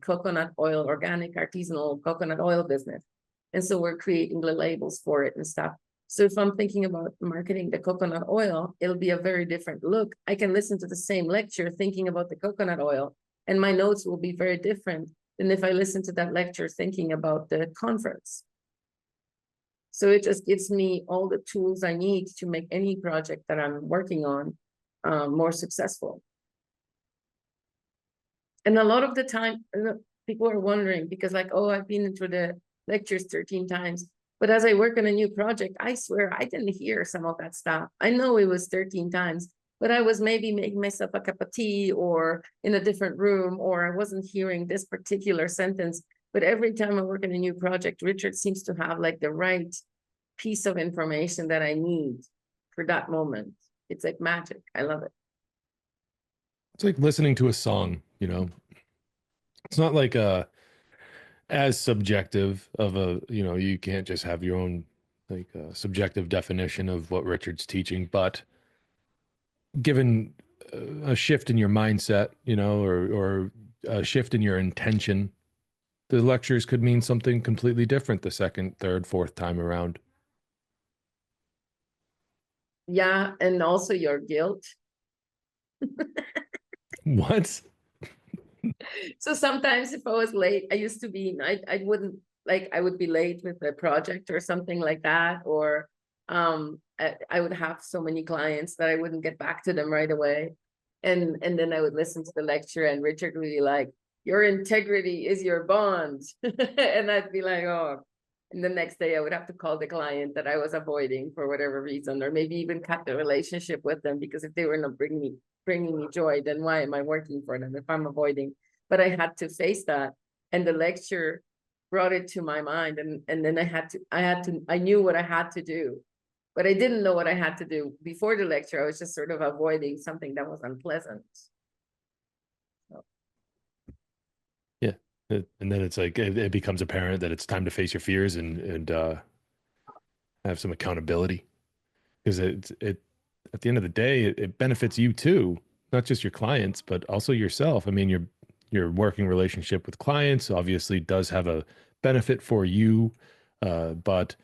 coconut oil, organic artisanal coconut oil business. And so we're creating the labels for it and stuff. So if I'm thinking about marketing the coconut oil, it'll be a very different look. I can listen to the same lecture thinking about the coconut oil, and my notes will be very different than if I listen to that lecture thinking about the conference. So it just gives me all the tools I need to make any project that I'm working on more successful. And a lot of the time, people are wondering, because like, oh, I've been into the lectures 13 times. But as I work on a new project, I swear I didn't hear some of that stuff. I know it was 13 times, but I was maybe making myself a cup of tea or in a different room, or I wasn't hearing this particular sentence. But every time I work on a new project, Richard seems to have like the right piece of information that I need for that moment. It's like magic. I love it. It's like listening to a song, you know. It's not like as subjective of a, you know, you can't just have your own like subjective definition of what Richard's teaching, but given a shift in your mindset, you know, or a shift in your intention, the lectures could mean something completely different the second, third, fourth time around. Yeah, and also your guilt. What? So sometimes if I was late, I used to be, I wouldn't, like, I would be late with a project or something like that, or I would have so many clients that I wouldn't get back to them right away. And then I would listen to the lecture, and Richard would be like, your integrity is your bond. And I'd be like, oh. And the next day I would have to call the client that I was avoiding for whatever reason, or maybe even cut the relationship with them, because if they were not bringing me joy, then why am I working for them if I'm avoiding? But I had to face that. And the lecture brought it to my mind, and then I knew what I had to do, but I didn't know what I had to do before the lecture. I was just sort of avoiding something that was unpleasant. Yeah. And then it's like, it becomes apparent that it's time to face your fears and have some accountability, because it at the end of the day, it benefits you too, not just your clients, but also yourself. I mean, your working relationship with clients obviously does have a benefit for you, but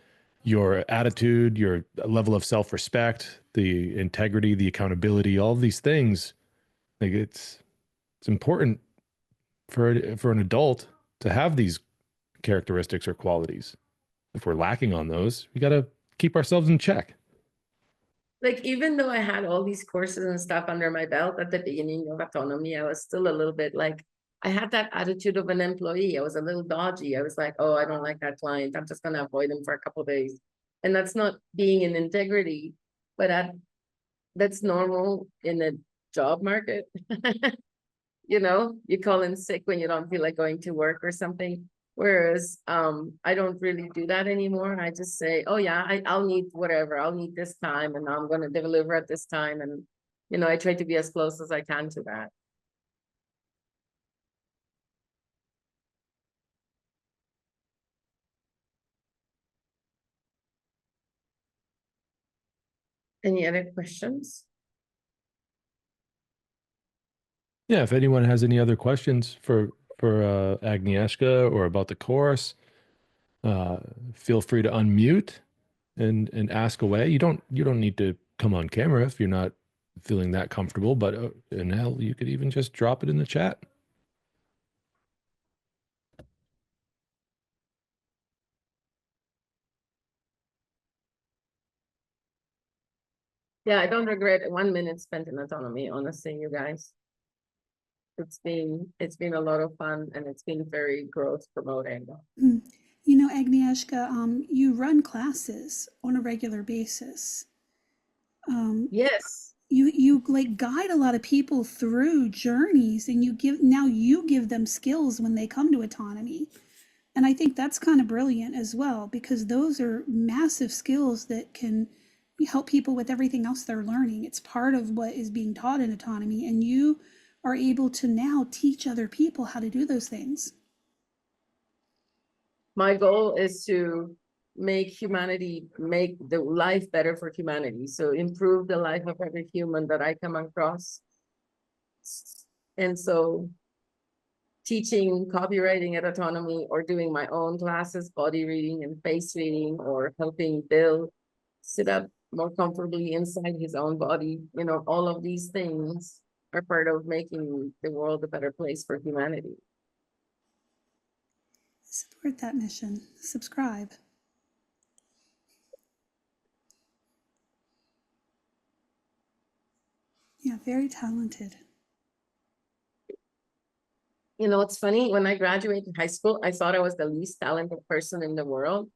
your attitude, your level of self-respect, the integrity, the accountability, all of these things, like it's important for an adult to have these characteristics or qualities. If we're lacking on those, we got to keep ourselves in check. Like, even though I had all these courses and stuff under my belt at the beginning of autonomy, I was still a little bit like, I had that attitude of an employee. I was a little dodgy. I was like, oh, I don't like that client. I'm just going to avoid him for a couple of days. And that's not being in integrity, but that's normal in the job market. You know, you call in sick when you don't feel like going to work or something. Whereas I don't really do that anymore. I just say, oh yeah, I'll need whatever, I'll need this time, and I'm gonna deliver at this time. And you know, I try to be as close as I can to that. Any other questions? Yeah, if anyone has any other questions for Agnieszka or about the course, feel free to unmute and ask away. You don't need to come on camera if you're not feeling that comfortable, but and hell, you could even just drop it in the chat. Yeah, I don't regret 1 minute spent in autonomy, honestly, you guys. It's been a lot of fun, and it's been very growth promoting. You know, Agnieszka, you run classes on a regular basis. Yes. You like guide a lot of people through journeys, and you give them skills when they come to autonomy. And I think that's kind of brilliant as well, because those are massive skills that can help people with everything else they're learning. It's part of what is being taught in autonomy, and you are able to now teach other people how to do those things. My goal is to make the life better for humanity. So improve the life of every human that I come across. And so teaching copywriting at autonomy, or doing my own classes, body reading and face reading, or helping Bill sit up more comfortably inside his own body, you know, all of these things are part of making the world a better place for humanity. Support that mission. Subscribe. Yeah, very talented. You know, it's funny, when I graduated high school, I thought I was the least talented person in the world.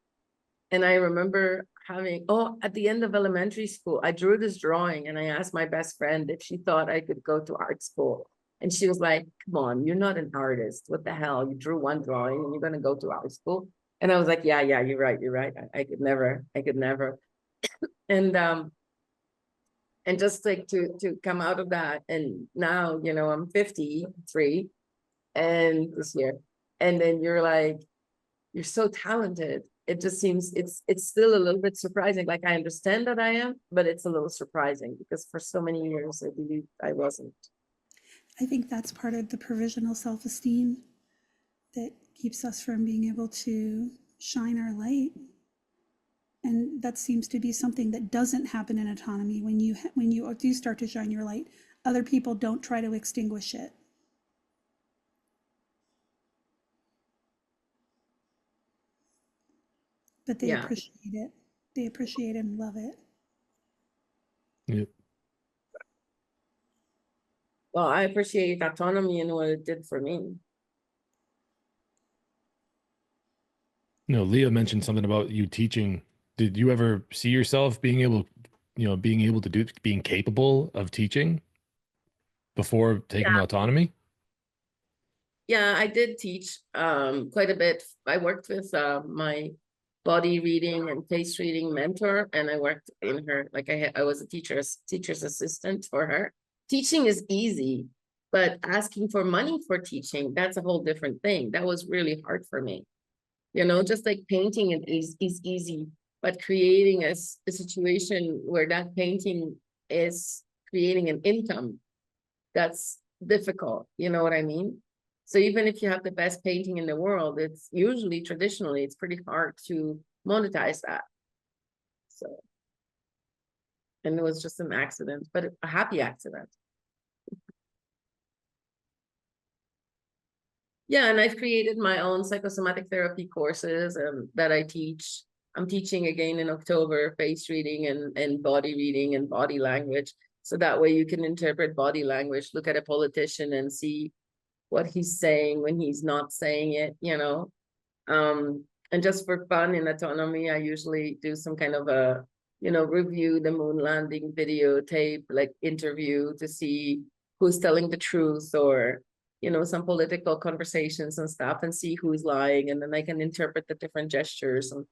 And I remember at the end of elementary school, I drew this drawing, and I asked my best friend if she thought I could go to art school. And she was like, come on, you're not an artist. What the hell? You drew one drawing and you're going to go to art school? And I was like, yeah, you're right. I could never. And just like to come out of that. And now, you know, I'm 53 and this year. And then you're like, you're so talented. It just seems it's still a little bit surprising. Like, I understand that I am, but it's a little surprising, because for so many years I believe I wasn't. I think that's part of the provisional self-esteem that keeps us from being able to shine our light. And that seems to be something that doesn't happen in autonomy. When you do start to shine your light, other people don't try to extinguish it. But they appreciate it. They appreciate it and love it. Yep. Well, I appreciate autonomy and what it did for me. You know, Leah mentioned something about you teaching. Did you ever see yourself being capable of teaching before taking autonomy? Yeah, I did teach quite a bit. I worked with my body reading and face reading mentor, and I worked in her, like I was a teacher's assistant for her. Teaching is easy, but asking for money for teaching, that's a whole different thing. That was really hard for me. You know, just like painting is easy, but creating a situation where that painting is creating an income, that's difficult. You know what I mean? So even if you have the best painting in the world, it's usually traditionally, it's pretty hard to monetize that. So, and it was just an accident, but a happy accident. Yeah, and I've created my own psychosomatic therapy courses that I teach. I'm teaching again in October, face reading and body reading and body language. So that way you can interpret body language, look at a politician and see what he's saying when he's not saying it, you know. And just for fun in autonomy, I usually do some kind of a, you know, review the moon landing videotape, like interview to see who's telling the truth, or, you know, some political conversations and stuff, and see who's lying. And then I can interpret the different gestures and,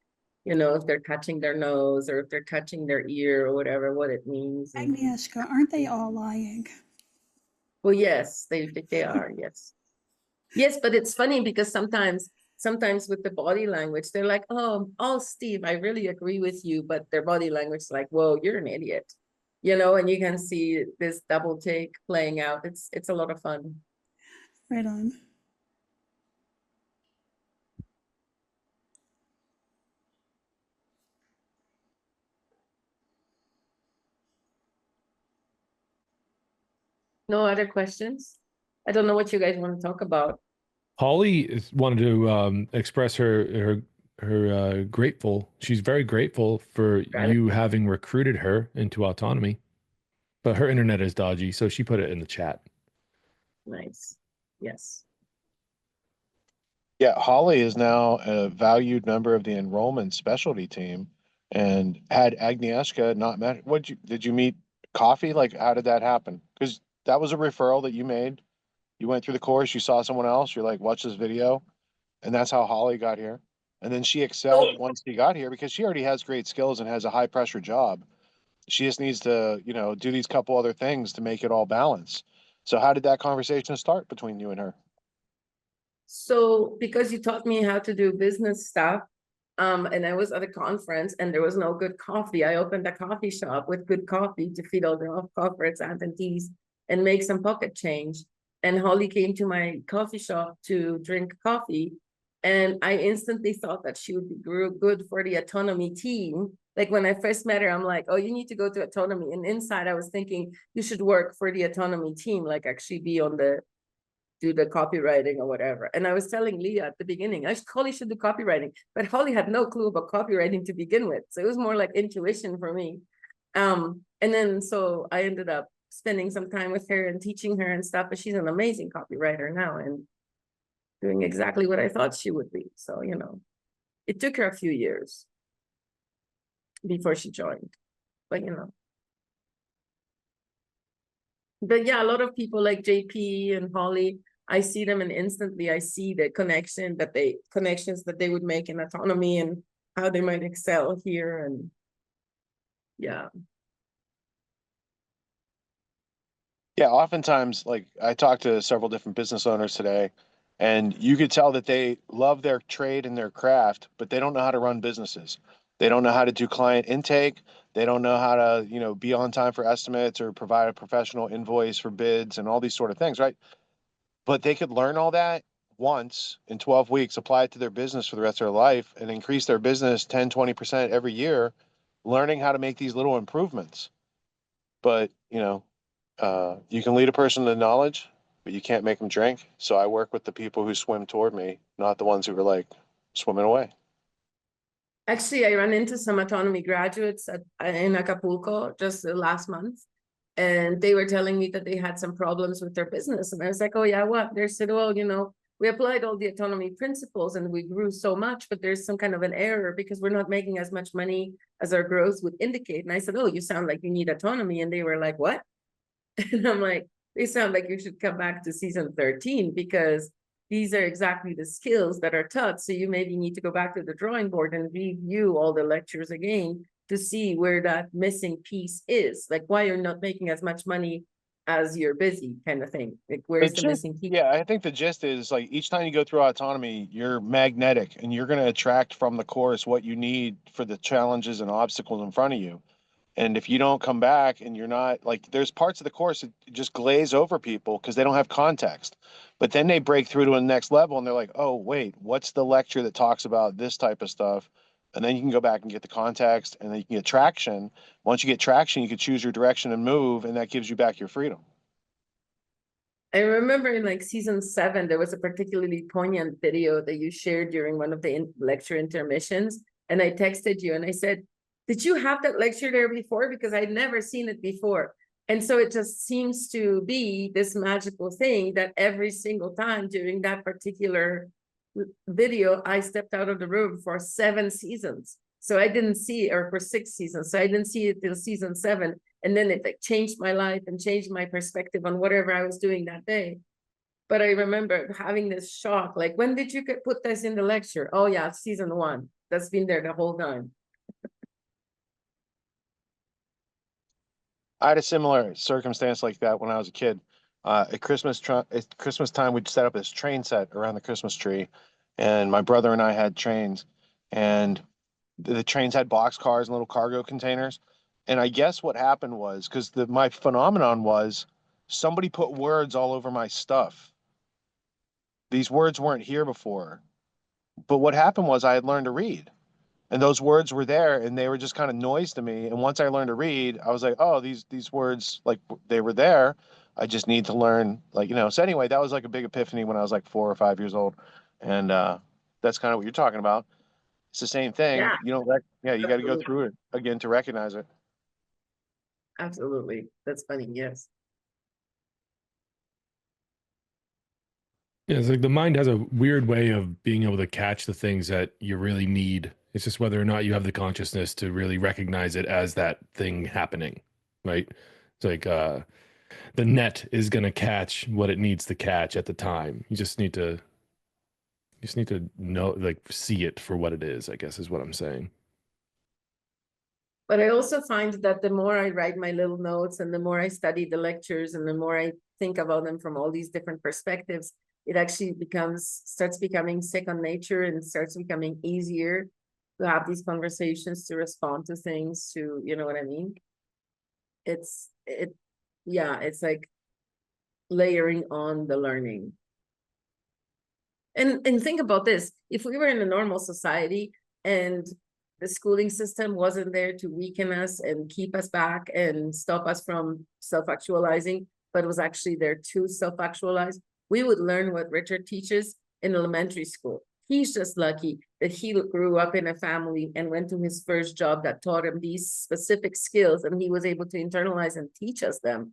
you know, if they're touching their nose or if they're touching their ear or whatever, what it means. And, Agnieszka, aren't they all lying? well, yes, they are, yes. Yes, but it's funny because sometimes with the body language, they're like, oh, Steve, I really agree with you. But their body language is like, whoa, you're an idiot. You know, and you can see this double take playing out. It's a lot of fun. Right on. No other questions? I don't know what you guys want to talk about. Holly wanted to express her grateful. She's very grateful for you having recruited her into autonomy, but her internet is dodgy, so she put it in the chat. Nice. Yes. Yeah, Holly is now a valued member of the enrollment specialty team. And had Agnieszka not met, did you meet coffee? Like, how did that happen? Because that was a referral that you made. You went through the course, you saw someone else, you're like, watch this video. And that's how Holly got here. And then she excelled once she got here because she already has great skills and has a high pressure job. She just needs to, you know, do these couple other things to make it all balance. So how did that conversation start between you and her? So because you taught me how to do business stuff, and I was at a conference and there was no good coffee, I opened a coffee shop with good coffee to feed all the off-corporates, Attendees, and make some pocket change. And Holly came to my coffee shop to drink coffee, and I instantly thought that she would be good for the autonomy team. Like when I first met her, I'm like, oh, you need to go to autonomy. And inside I was thinking, you should work for the autonomy team, like actually be on the, do the copywriting or whatever. And I was telling Leah at the beginning, Holly should do copywriting, but Holly had no clue about copywriting to begin with. So it was more like intuition for me. And then, so I ended up spending some time with her and teaching her and stuff, but she's an amazing copywriter now and doing exactly what I thought she would be. So, you know, it took her a few years before she joined, but you know. But yeah, a lot of people like JP and Holly, I see them and instantly I see the connections that they would make in autonomy and how they might excel here. And yeah. Yeah, oftentimes, like I talked to several different business owners today, and you could tell that they love their trade and their craft, but they don't know how to run businesses. They don't know how to do client intake. They don't know how to, you know, be on time for estimates or provide a professional invoice for bids and all these sort of things, right? But they could learn all that once in 12 weeks, apply it to their business for the rest of their life and increase their business 10, 20% every year, learning how to make these little improvements. But, you know, you can lead a person to knowledge, but you can't make them drink. So I work with the people who swim toward me, not the ones who are like swimming away. Actually, I ran into some autonomy graduates in Acapulco just last month, and they were telling me that they had some problems with their business. And I was like, oh yeah, what? They said, well, you know, we applied all the autonomy principles and we grew so much, but there's some kind of an error because we're not making as much money as our growth would indicate. And I said, oh, you sound like you need autonomy. And they were like, what? And I'm like, they sound like you should come back to season 13 because these are exactly the skills that are taught. So you maybe need to go back to the drawing board and review all the lectures again to see where that missing piece is, like why you're not making as much money as you're busy, kind of thing. Like where's the missing piece? Yeah, I think the gist is like each time you go through autonomy, you're magnetic and you're going to attract from the course what you need for the challenges and obstacles in front of you. And if you don't come back and you're not like, there's parts of the course that just glaze over people because they don't have context. But then they break through to the next level and they're like, oh, wait, what's the lecture that talks about this type of stuff? And then you can go back and get the context and then you can get traction. Once you get traction, you can choose your direction and move, and that gives you back your freedom. I remember in like season 7, there was a particularly poignant video that you shared during one of the lecture intermissions. And I texted you and I said, did you have that lecture there before? Because I'd never seen it before. And so it just seems to be this magical thing that every single time during that particular video, I stepped out of the room for 7 seasons. So I didn't see, or for 6 seasons. So I didn't see it till season 7. And then it like changed my life and changed my perspective on whatever I was doing that day. But I remember having this shock, like, when did you put this in the lecture? Oh yeah, season 1. That's been there the whole time. I had a similar circumstance like that when I was a kid. At Christmas time, we'd set up this train set around the Christmas tree, and my brother and I had trains, and the trains had box cars and little cargo containers. And I guess what happened was, because my phenomenon was somebody put words all over my stuff. These words weren't here before. But what happened was I had learned to read. And those words were there and they were just kind of noise to me. And once I learned to read, I was like, oh, these words, like, they were there. I just need to learn, like, so anyway, that was like a big epiphany when I was like 4 or 5 years old. And that's kind of what you're talking about. It's the same thing. Yeah, You don't you got to go through it again to recognize it. absolutely. That's funny. Yes. Yeah, it's like the mind has a weird way of being able to catch the things that you really need. It's just whether or not you have the consciousness to really recognize it as that thing happening, right? It's like the net is going to catch what it needs to catch at the time. You just need to know, like, see it for what it is, I guess is what I'm saying. But I also find that the more I write my little notes and the more I study the lectures and the more I think about them from all these different perspectives, it actually starts becoming second nature and starts becoming easier to have these conversations, to respond to things, to, you know what I mean? It's like layering on the learning. And think about this, if we were in a normal society and the schooling system wasn't there to weaken us and keep us back and stop us from self-actualizing, but was actually there to self-actualize, we would learn what Richard teaches in elementary school. He's just lucky that he grew up in a family and went to his first job that taught him these specific skills, and he was able to internalize and teach us them.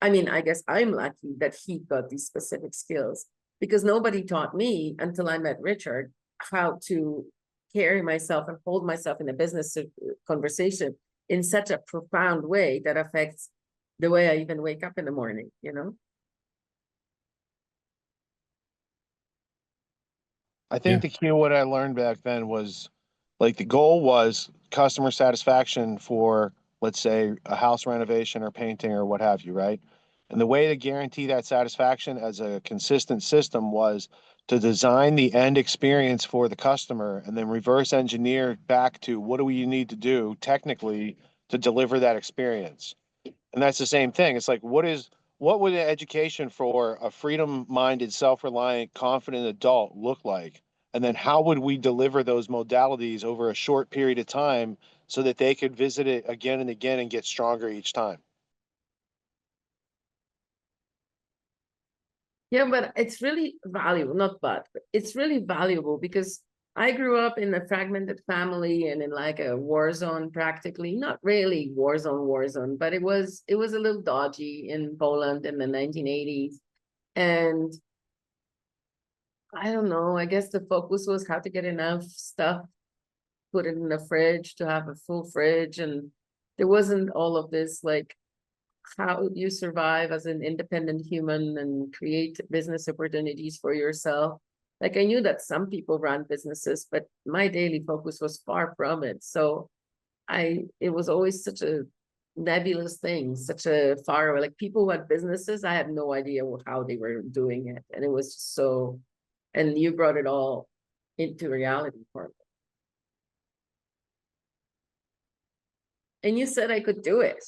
I mean, I guess I'm lucky that he got these specific skills, because nobody taught me until I met Richard how to carry myself and hold myself in a business conversation in such a profound way that affects the way I even wake up in the morning, I think the key of what I learned back then was, like, the goal was customer satisfaction for, let's say, a house renovation or painting or what have you, right? And the way to guarantee that satisfaction as a consistent system was to design the end experience for the customer and then reverse engineer back to what do we need to do technically to deliver that experience. And that's the same thing. It's like, what would an education for a freedom-minded, self-reliant, confident adult look like? And then how would we deliver those modalities over a short period of time so that they could visit it again and again and get stronger each time? Yeah, but it's really valuable, but it's really valuable because I grew up in a fragmented family and in like a war zone, practically, not really war zone, but it was a little dodgy in Poland in the 1980s. And I don't know, I guess the focus was how to get enough stuff, put it in the fridge to have a full fridge. And there wasn't all of this like how you survive as an independent human and create business opportunities for yourself. Like I knew that some people run businesses, but my daily focus was far from it. So it was always such a nebulous thing, such a far away, like people who had businesses, I had no idea how they were doing it. And it was just so, and you brought it all into reality for me. And you said I could do it.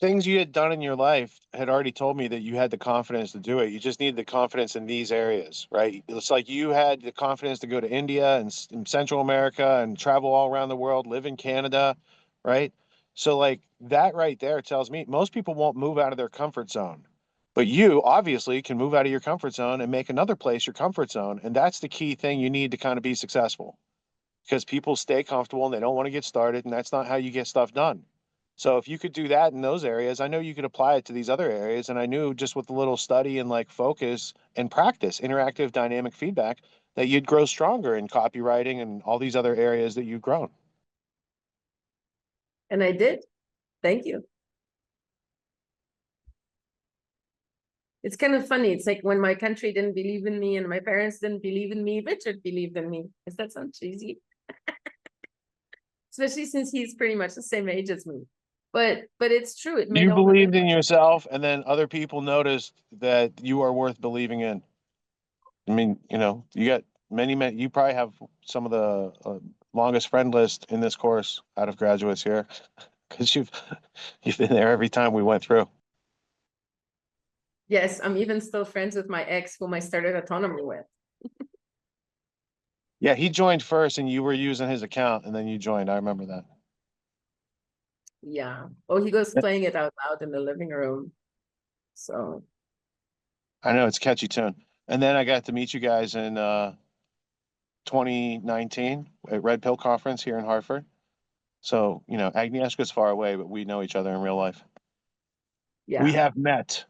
Things you had done in your life had already told me that you had the confidence to do it. You just need the confidence in these areas, right? It's like you had the confidence to go to India and Central America and travel all around the world, live in Canada, right? So like that right there tells me most people won't move out of their comfort zone. But you obviously can move out of your comfort zone and make another place your comfort zone. And that's the key thing you need to kind of be successful, because people stay comfortable and they don't want to get started. And that's not how you get stuff done. So if you could do that in those areas, I know you could apply it to these other areas. And I knew just with a little study and like focus and practice, interactive dynamic feedback, that you'd grow stronger in copywriting and all these other areas that you've grown. And I did. Thank you. It's kind of funny. It's like when my country didn't believe in me and my parents didn't believe in me, Richard believed in me. Does that sound cheesy? Especially since he's pretty much the same age as me. But it's true. It made You all the believed in difference. yourself, and then other people noticed that you are worth believing in. I mean, you know, you got many, you probably have some of the longest friend list in this course out of graduates here, because you've been there every time we went through. Yes, I'm even still friends with my ex whom I started Autonomy with. Yeah, he joined first and you were using his account and then you joined. I remember that. Yeah. Oh, he goes playing it out loud in the living room. So I know it's a catchy tune. And then I got to meet you guys in 2019 at Red Pill Conference here in Hartford. So, you know, Agnieszka's far away, but we know each other in real life. We yeah. have met.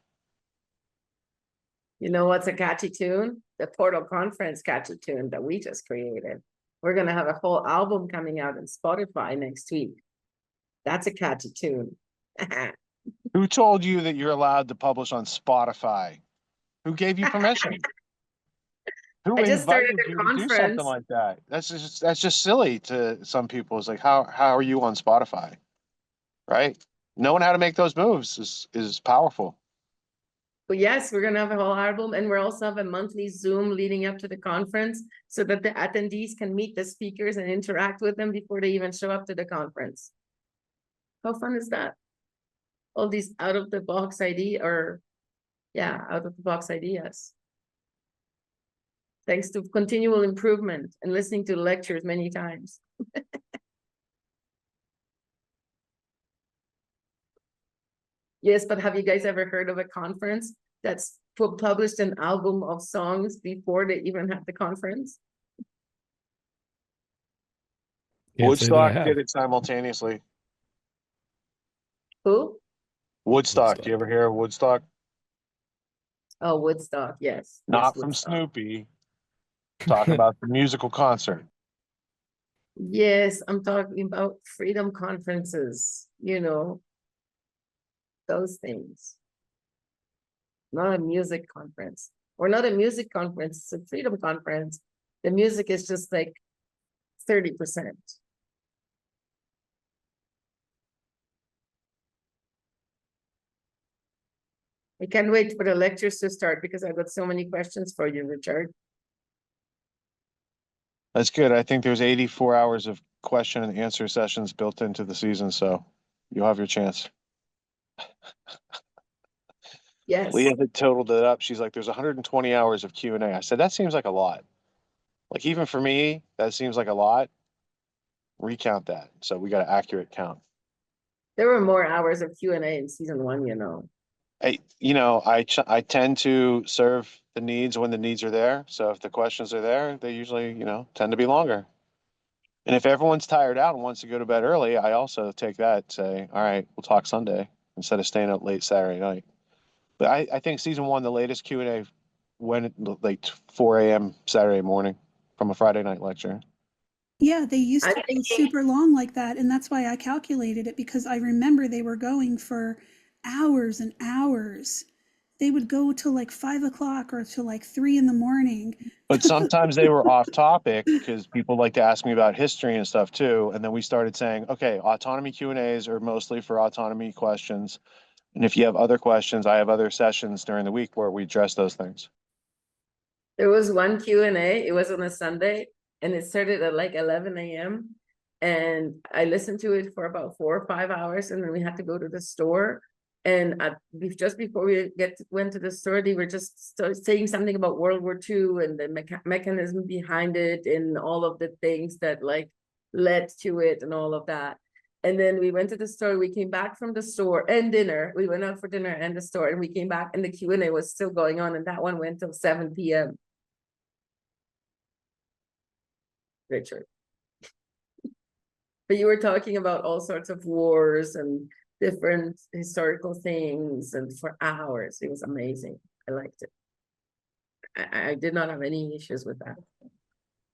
You know what's a catchy tune? The Portal Conference catchy tune that we just created. We're gonna have a whole album coming out on Spotify next week. That's a catchy tune. Who told you that you're allowed to publish on Spotify? Who gave you permission? Who I just started invited you a to do something conference. like that? That's just silly to some people. It's like, how are you on Spotify? Right? Knowing how to make those moves is powerful. But yes, we're gonna have a whole album, and we're also have a monthly Zoom leading up to the conference so that the attendees can meet the speakers and interact with them before they even show up to the conference. How fun is that? All these out of the box out of the box ideas. Thanks to continual improvement and listening to lectures many times. Yes, but have you guys ever heard of a conference that's published an album of songs before they even have the conference? Can't say that I Woodstock have. did it simultaneously. Who? Woodstock. Do you ever hear of Woodstock? Oh, Woodstock, yes. Yes, Not from Woodstock. Snoopy. Talking about the musical concert. Yes, I'm talking about freedom conferences, those things. Not a music conference. Or not a music conference, it's a freedom conference. The music is just like 30%. I can't wait for the lectures to start because I've got so many questions for you, Richard. That's good. I think there's 84 hours of question and answer sessions built into the season, so you'll have your chance. Yes. Leah had totaled it up. She's like, there's 120 hours of Q&A. I said, that seems like a lot. Like, even for me, that seems like a lot. Recount that. So we got an accurate count. There were more hours of Q&A in season 1, I tend to serve the needs when the needs are there. So if the questions are there, they usually, tend to be longer. And if everyone's tired out and wants to go to bed early, I also take that, say, all right, we'll talk Sunday instead of staying up late Saturday night. But I think season 1, the latest Q&A went like 4 a.m. Saturday morning from a Friday night lecture. Yeah, they used I to go think super long like that, and that's why I calculated it, because I remember they were going for hours and hours. They would go till like 5 o'clock or till like 3 in the morning. But sometimes they were off topic because people like to ask me about history and stuff too. And then we started saying, okay, autonomy Q&As are mostly for autonomy questions. And if you have other questions, I have other sessions during the week where we address those things. there was one Q&A, it was on a Sunday, and it started at like 11 a.m. And I listened to it for about 4 or 5 hours, and then we had to go to the store. And just before we went to the store, they were just saying something about World War II and the mechanism behind it and all of the things that like led to it and all of that. And then we went to the store, we came back from the store and dinner. We went out for dinner and the store, and we came back and the Q&A was still going on, and that one went till 7 p.m. Richard. But you were talking about all sorts of wars and different historical things, and for hours. It was amazing. I liked it. I did not have any issues with that.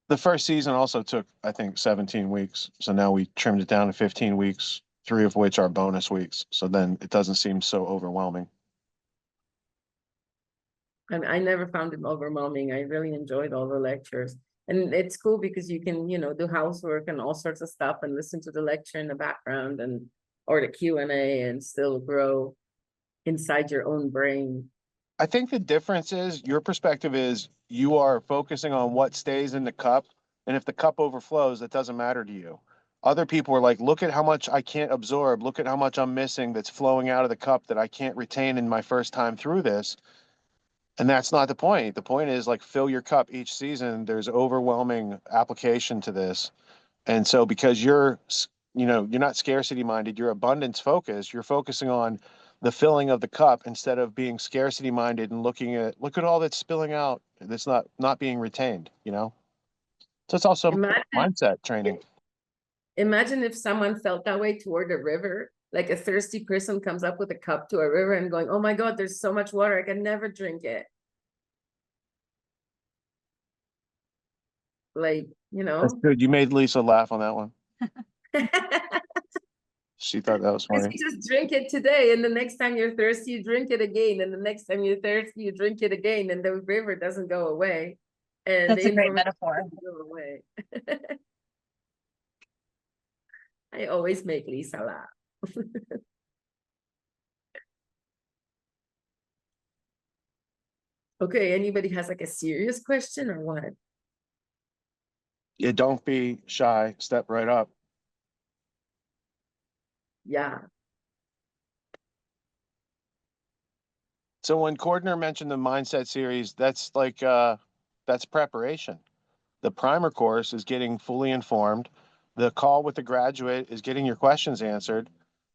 The first season also took, I think, 17 weeks. So now we trimmed it down to 15 weeks, 3 of which are bonus weeks. So then it doesn't seem so overwhelming. And I never found it overwhelming. I really enjoyed all the lectures. And it's cool because you can, do housework and all sorts of stuff and listen to the lecture in the background or the Q&A and still grow inside your own brain. I think the difference is your perspective is you are focusing on what stays in the cup. And if the cup overflows, that doesn't matter to you. Other people are like, look at how much I can't absorb. Look at how much I'm missing that's flowing out of the cup that I can't retain in my first time through this. And that's not the point. The point is like fill your cup each season. There's overwhelming application to this. And so because you're not scarcity minded, you're abundance focused, you're focusing on the filling of the cup instead of being scarcity minded and look at all that's spilling out that's not being retained, So it's also mindset training. Imagine if someone felt that way toward a river, like a thirsty person comes up with a cup to a river and going, oh my God, there's so much water, I can never drink it. Like, That's good. You made Lisa laugh on that one. She thought that was funny. You just drink it today, and the next time you're thirsty, you drink it again, and the next time you're thirsty, you drink it again, and the river doesn't go away. And that's a great metaphor. Go away. I always make Lisa laugh. Okay, anybody has like a serious question or what? Yeah, don't be shy. Step right up. Yeah. So when Cordner mentioned the mindset series, that's preparation. The primer course is getting fully informed. The call with the graduate is getting your questions answered,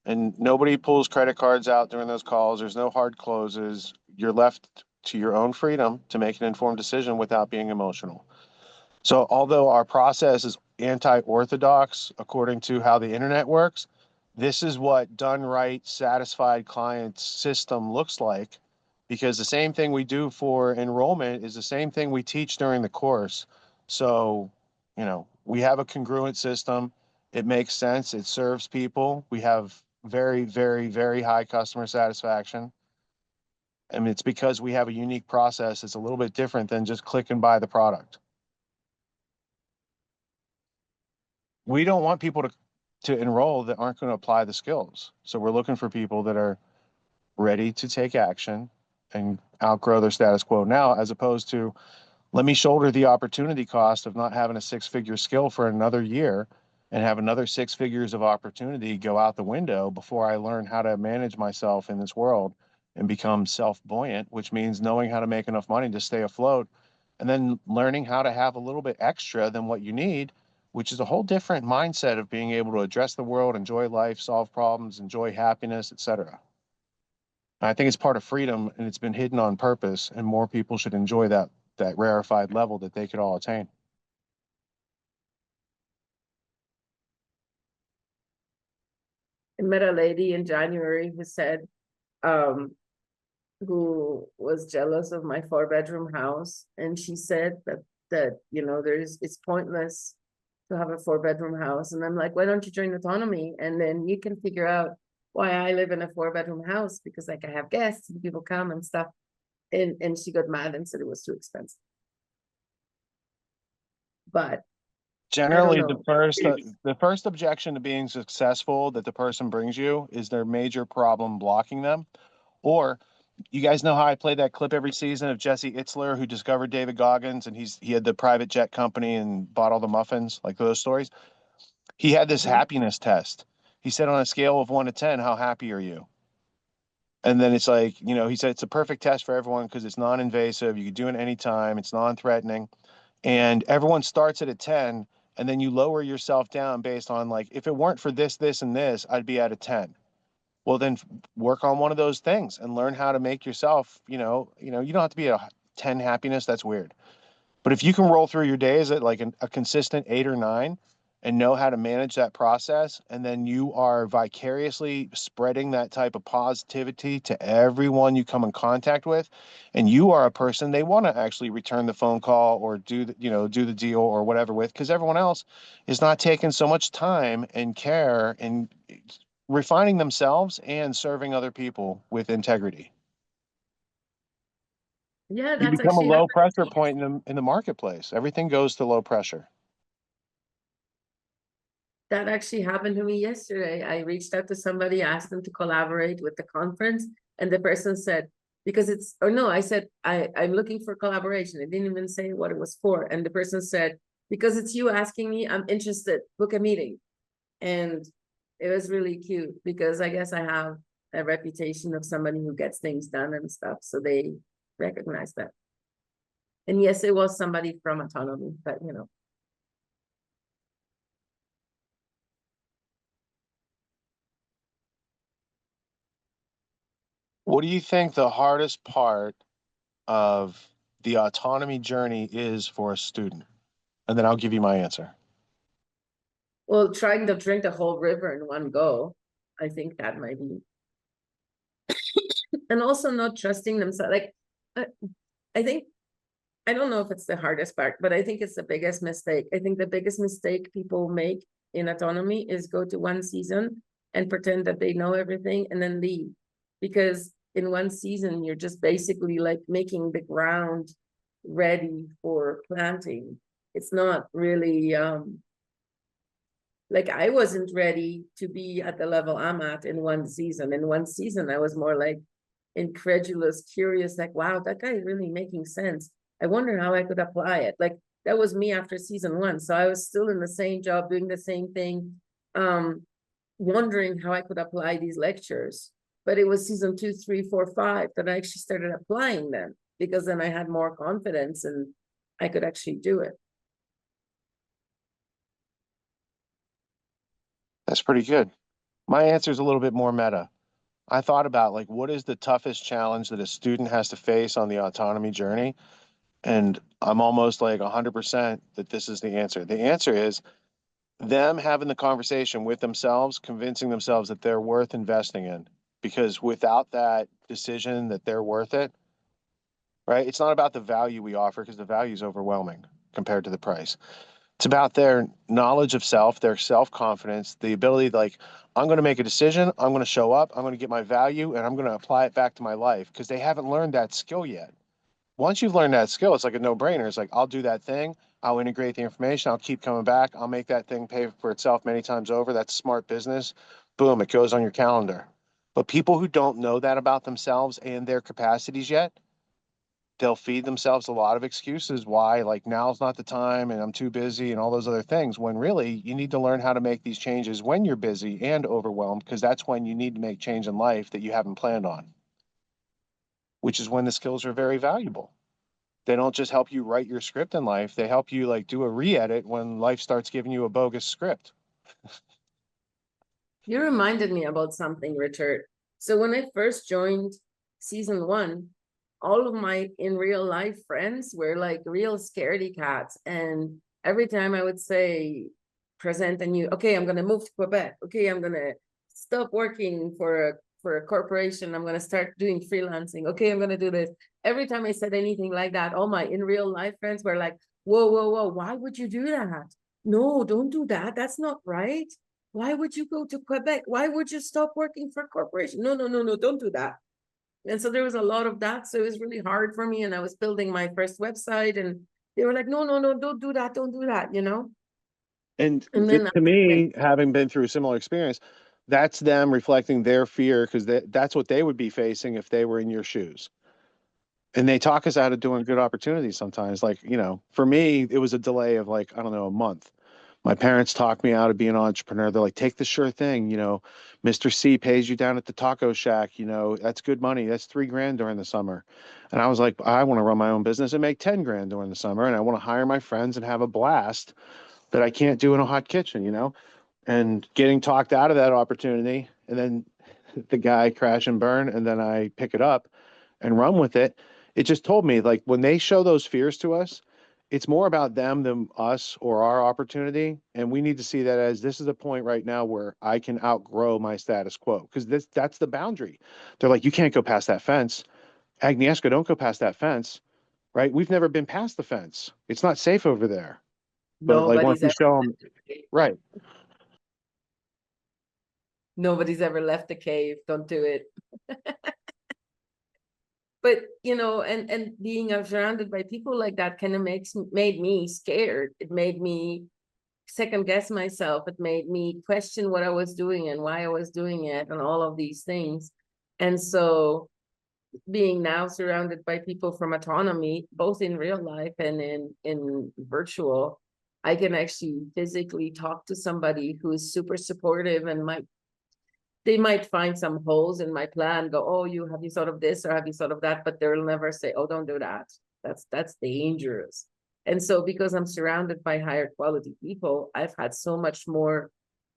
and nobody pulls credit cards out during those calls. There's no hard closes. You're left to your own freedom to make an informed decision without being emotional. So although our process is anti-orthodox according to how the internet works, this is what done right, satisfied client system looks like, because the same thing we do for enrollment is the same thing we teach during the course. So, we have a congruent system. It makes sense. It serves people. We have very, very, very high customer satisfaction. I mean, it's because we have a unique process. It's a little bit different than just click and buy the product. We don't want people to enroll that aren't going to apply the skills. So we're looking for people that are ready to take action and outgrow their status quo now, as opposed to let me shoulder the opportunity cost of not having a 6-figure skill for another year and have another 6 figures of opportunity go out the window before I learn how to manage myself in this world and become self-buoyant, which means knowing how to make enough money to stay afloat, and then learning how to have a little bit extra than what you need, which is a whole different mindset of being able to address the world, enjoy life, solve problems, enjoy happiness, etc. I think it's part of freedom, and it's been hidden on purpose, and more people should enjoy that rarefied level that they could all attain. I met a lady in January who said, who was jealous of my 4-bedroom house, and she said that it's pointless to have a 4-bedroom house. And I'm like, why don't you join Autonomy? And then you can figure out why I live in a 4-bedroom house, because like I have guests and people come and stuff. And she got mad and said it was too expensive. But Generally, know. the first objection to being successful that the person brings you is their major problem blocking them. Or you guys know how I play that clip every season of Jesse Itzler, who discovered David Goggins, and he had the private jet company and bought all the muffins, like those stories. He had this happiness test. He said, on a scale of 1 to 10, how happy are you? And then it's like, you know, he said it's a perfect test for everyone because it's non-invasive. You can do it anytime. It's non-threatening. And everyone starts at a 10, and then you lower yourself down based on, like, if it weren't for this, this, and this, I'd be at a 10. Well, then work on one of those things and learn how to make yourself, you don't have to be a 10 happiness. That's weird. But if you can roll through your days at like a consistent 8 or 9 and know how to manage that process, and then you are vicariously spreading that type of positivity to everyone you come in contact with, and you are a person they want to actually return the phone call or do the deal or whatever with, because everyone else is not taking so much time and care and refining themselves and serving other people with integrity. Yeah, You that's become a actually low pressure point in the marketplace. Everything goes to low pressure. that actually happened to me yesterday. I reached out to somebody, asked them to collaborate with the conference, and the person said, because I said, I'm looking for collaboration. I didn't even say what it was for. And the person said, because it's you asking me, I'm interested, book a meeting. And it was really cute because I guess I have a reputation of somebody who gets things done and stuff. So they recognize that. And yes, it was somebody from Autonomy, but What do you think the hardest part of the autonomy journey is for a student? And then I'll give you my answer. Well, trying to drink the whole river in one go, I think that might be. And also not trusting themselves. Like, I think, I don't know if it's the hardest part, but I think it's the biggest mistake. I think the biggest mistake people make in Autonomy is go to one season and pretend that they know everything and then leave. Because in one season, you're just basically like making the ground ready for planting. It's not really, like I wasn't ready to be at the level I'm at in one season. In one season, I was more like incredulous, curious, like, wow, that guy is really making sense. I wonder how I could apply it. Like that was me after season 1. So I was still in the same job, doing the same thing, wondering how I could apply these lectures. But it was season 2, 3, 4, 5 that I actually started applying them, because then I had more confidence and I could actually do it. That's pretty good. My answer is a little bit more meta. I thought about, like, what is the toughest challenge that a student has to face on the autonomy journey? And I'm almost like 100% that this is the answer. The answer is them having the conversation with themselves, convincing themselves that they're worth investing in. Because without that decision that they're worth it, right? It's not about the value we offer, because the value is overwhelming compared to the price. It's about their knowledge of self, their self-confidence, the ability to, like, I'm going to make a decision, I'm going to show up, I'm going to get my value, and I'm going to apply it back to my life, because they haven't learned that skill yet. Once you've learned that skill, it's like a no-brainer. It's like, I'll do that thing, I'll integrate the information, I'll keep coming back, I'll make that thing pay for itself many times over. That's smart business. Boom, it goes on your calendar. But people who don't know that about themselves and their capacities yet, they'll feed themselves a lot of excuses why, like, now's not the time and I'm too busy and all those other things, when really you need to learn how to make these changes when you're busy and overwhelmed, because that's when you need to make change in life that you haven't planned on, which is when the skills are very valuable. They don't just help you write your script in life, they help you, like, do a re-edit when life starts giving you a bogus script. You reminded me about something, Richard. So when I first joined season 1, all of my in real life friends were like real scaredy cats. And every time I would say, present a new, okay, I'm going to move to Quebec. Okay, I'm going to stop working for a corporation. I'm going to start doing freelancing. Okay, I'm going to do this. Every time I said anything like that, all my in real life friends were like, whoa, whoa, whoa, why would you do that? no, don't do that. That's not right. Why would you go to Quebec? Why would you stop working for a corporation? No, no, no, no, don't do that. And so there was a lot of that. So it was really hard for me. And I was building my first website and they were like, no, no, no, don't do that. Don't do that, you know? And And then to me, having been through a similar experience, that's them reflecting their fear because that's what they would be facing if they were in your shoes. And they talk us out of doing good opportunities sometimes. Like, you know, for me, it was a delay of like, I don't know, a month. My parents talked me out of being an entrepreneur. They're like, take the sure thing, you know, Mr. C pays you down at the taco shack, you know, that's good money. That's $3,000 during the summer. And I was like, I want to run my own business and make 10 grand during the summer. And I want to hire my friends and have a blast that I can't do in a hot kitchen, you know, and getting talked out of that opportunity. And then the guy crash and burn. And then I pick it up and run with it. It just told me like when they show those fears to us, it's more about them than us or our opportunity. And we need to see that as this is a point right now where I can outgrow my status quo. Because that's the boundary. They're like, you can't go past that fence. Agnieszka, don't go past that fence. Right? We've never been past the fence. It's not safe over there. But like once nobody's you ever show them, left the cave. right. Nobody's ever left the cave. Don't do it. But you know, and being surrounded by people like that kind of made me scared. It made me second guess myself. It made me question what I was doing and why I was doing it and all of these things. And so being now surrounded by people from autonomy, both in real life and in virtual, I can actually physically talk to somebody who is super supportive and they might find some holes in my plan, go, oh, have you thought of this or have you thought of that? But they'll never say, oh, don't do that. That's dangerous. And so because I'm surrounded by higher quality people, I've had so much more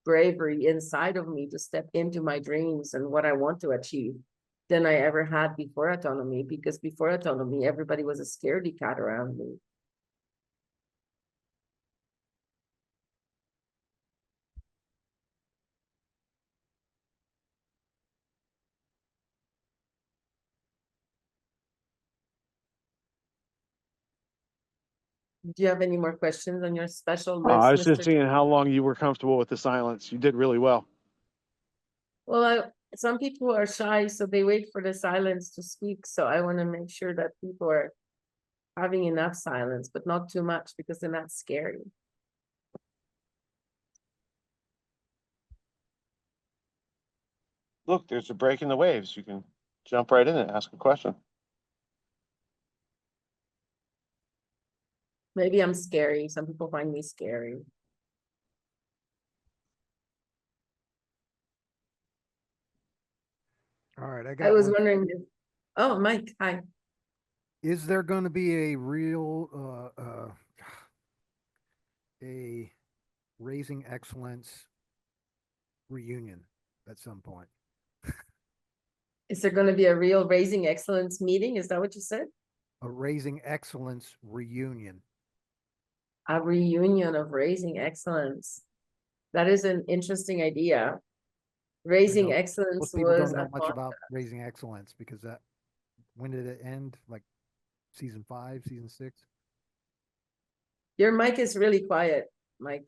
bravery inside of me to step into my dreams and what I want to achieve than I ever had before autonomy, because before autonomy, everybody was a scaredy cat around me. Do you have any more questions on your special list, I was just Mr. seeing how long you were comfortable with the silence. You did really well. Well, some people are shy, so they wait for the silence to speak. So I want to make sure that people are having enough silence, but not too much because they're not scary. Look, there's a break in the waves. You can jump right in and ask a question. Maybe I'm scary. Some people find me scary. All right, I I got was one. wondering if, oh, Mike, hi. Is there going to be a real a Raising Excellence reunion at some point? Is there going to be a real Raising Excellence meeting? Is that what you said? A Raising Excellence reunion. A reunion of Raising Excellence. That is an interesting idea. Raising Excellence Most people was don't know a much about Raising Excellence because when did it end? Like season 5, season 6? Your mic is really quiet, Mike.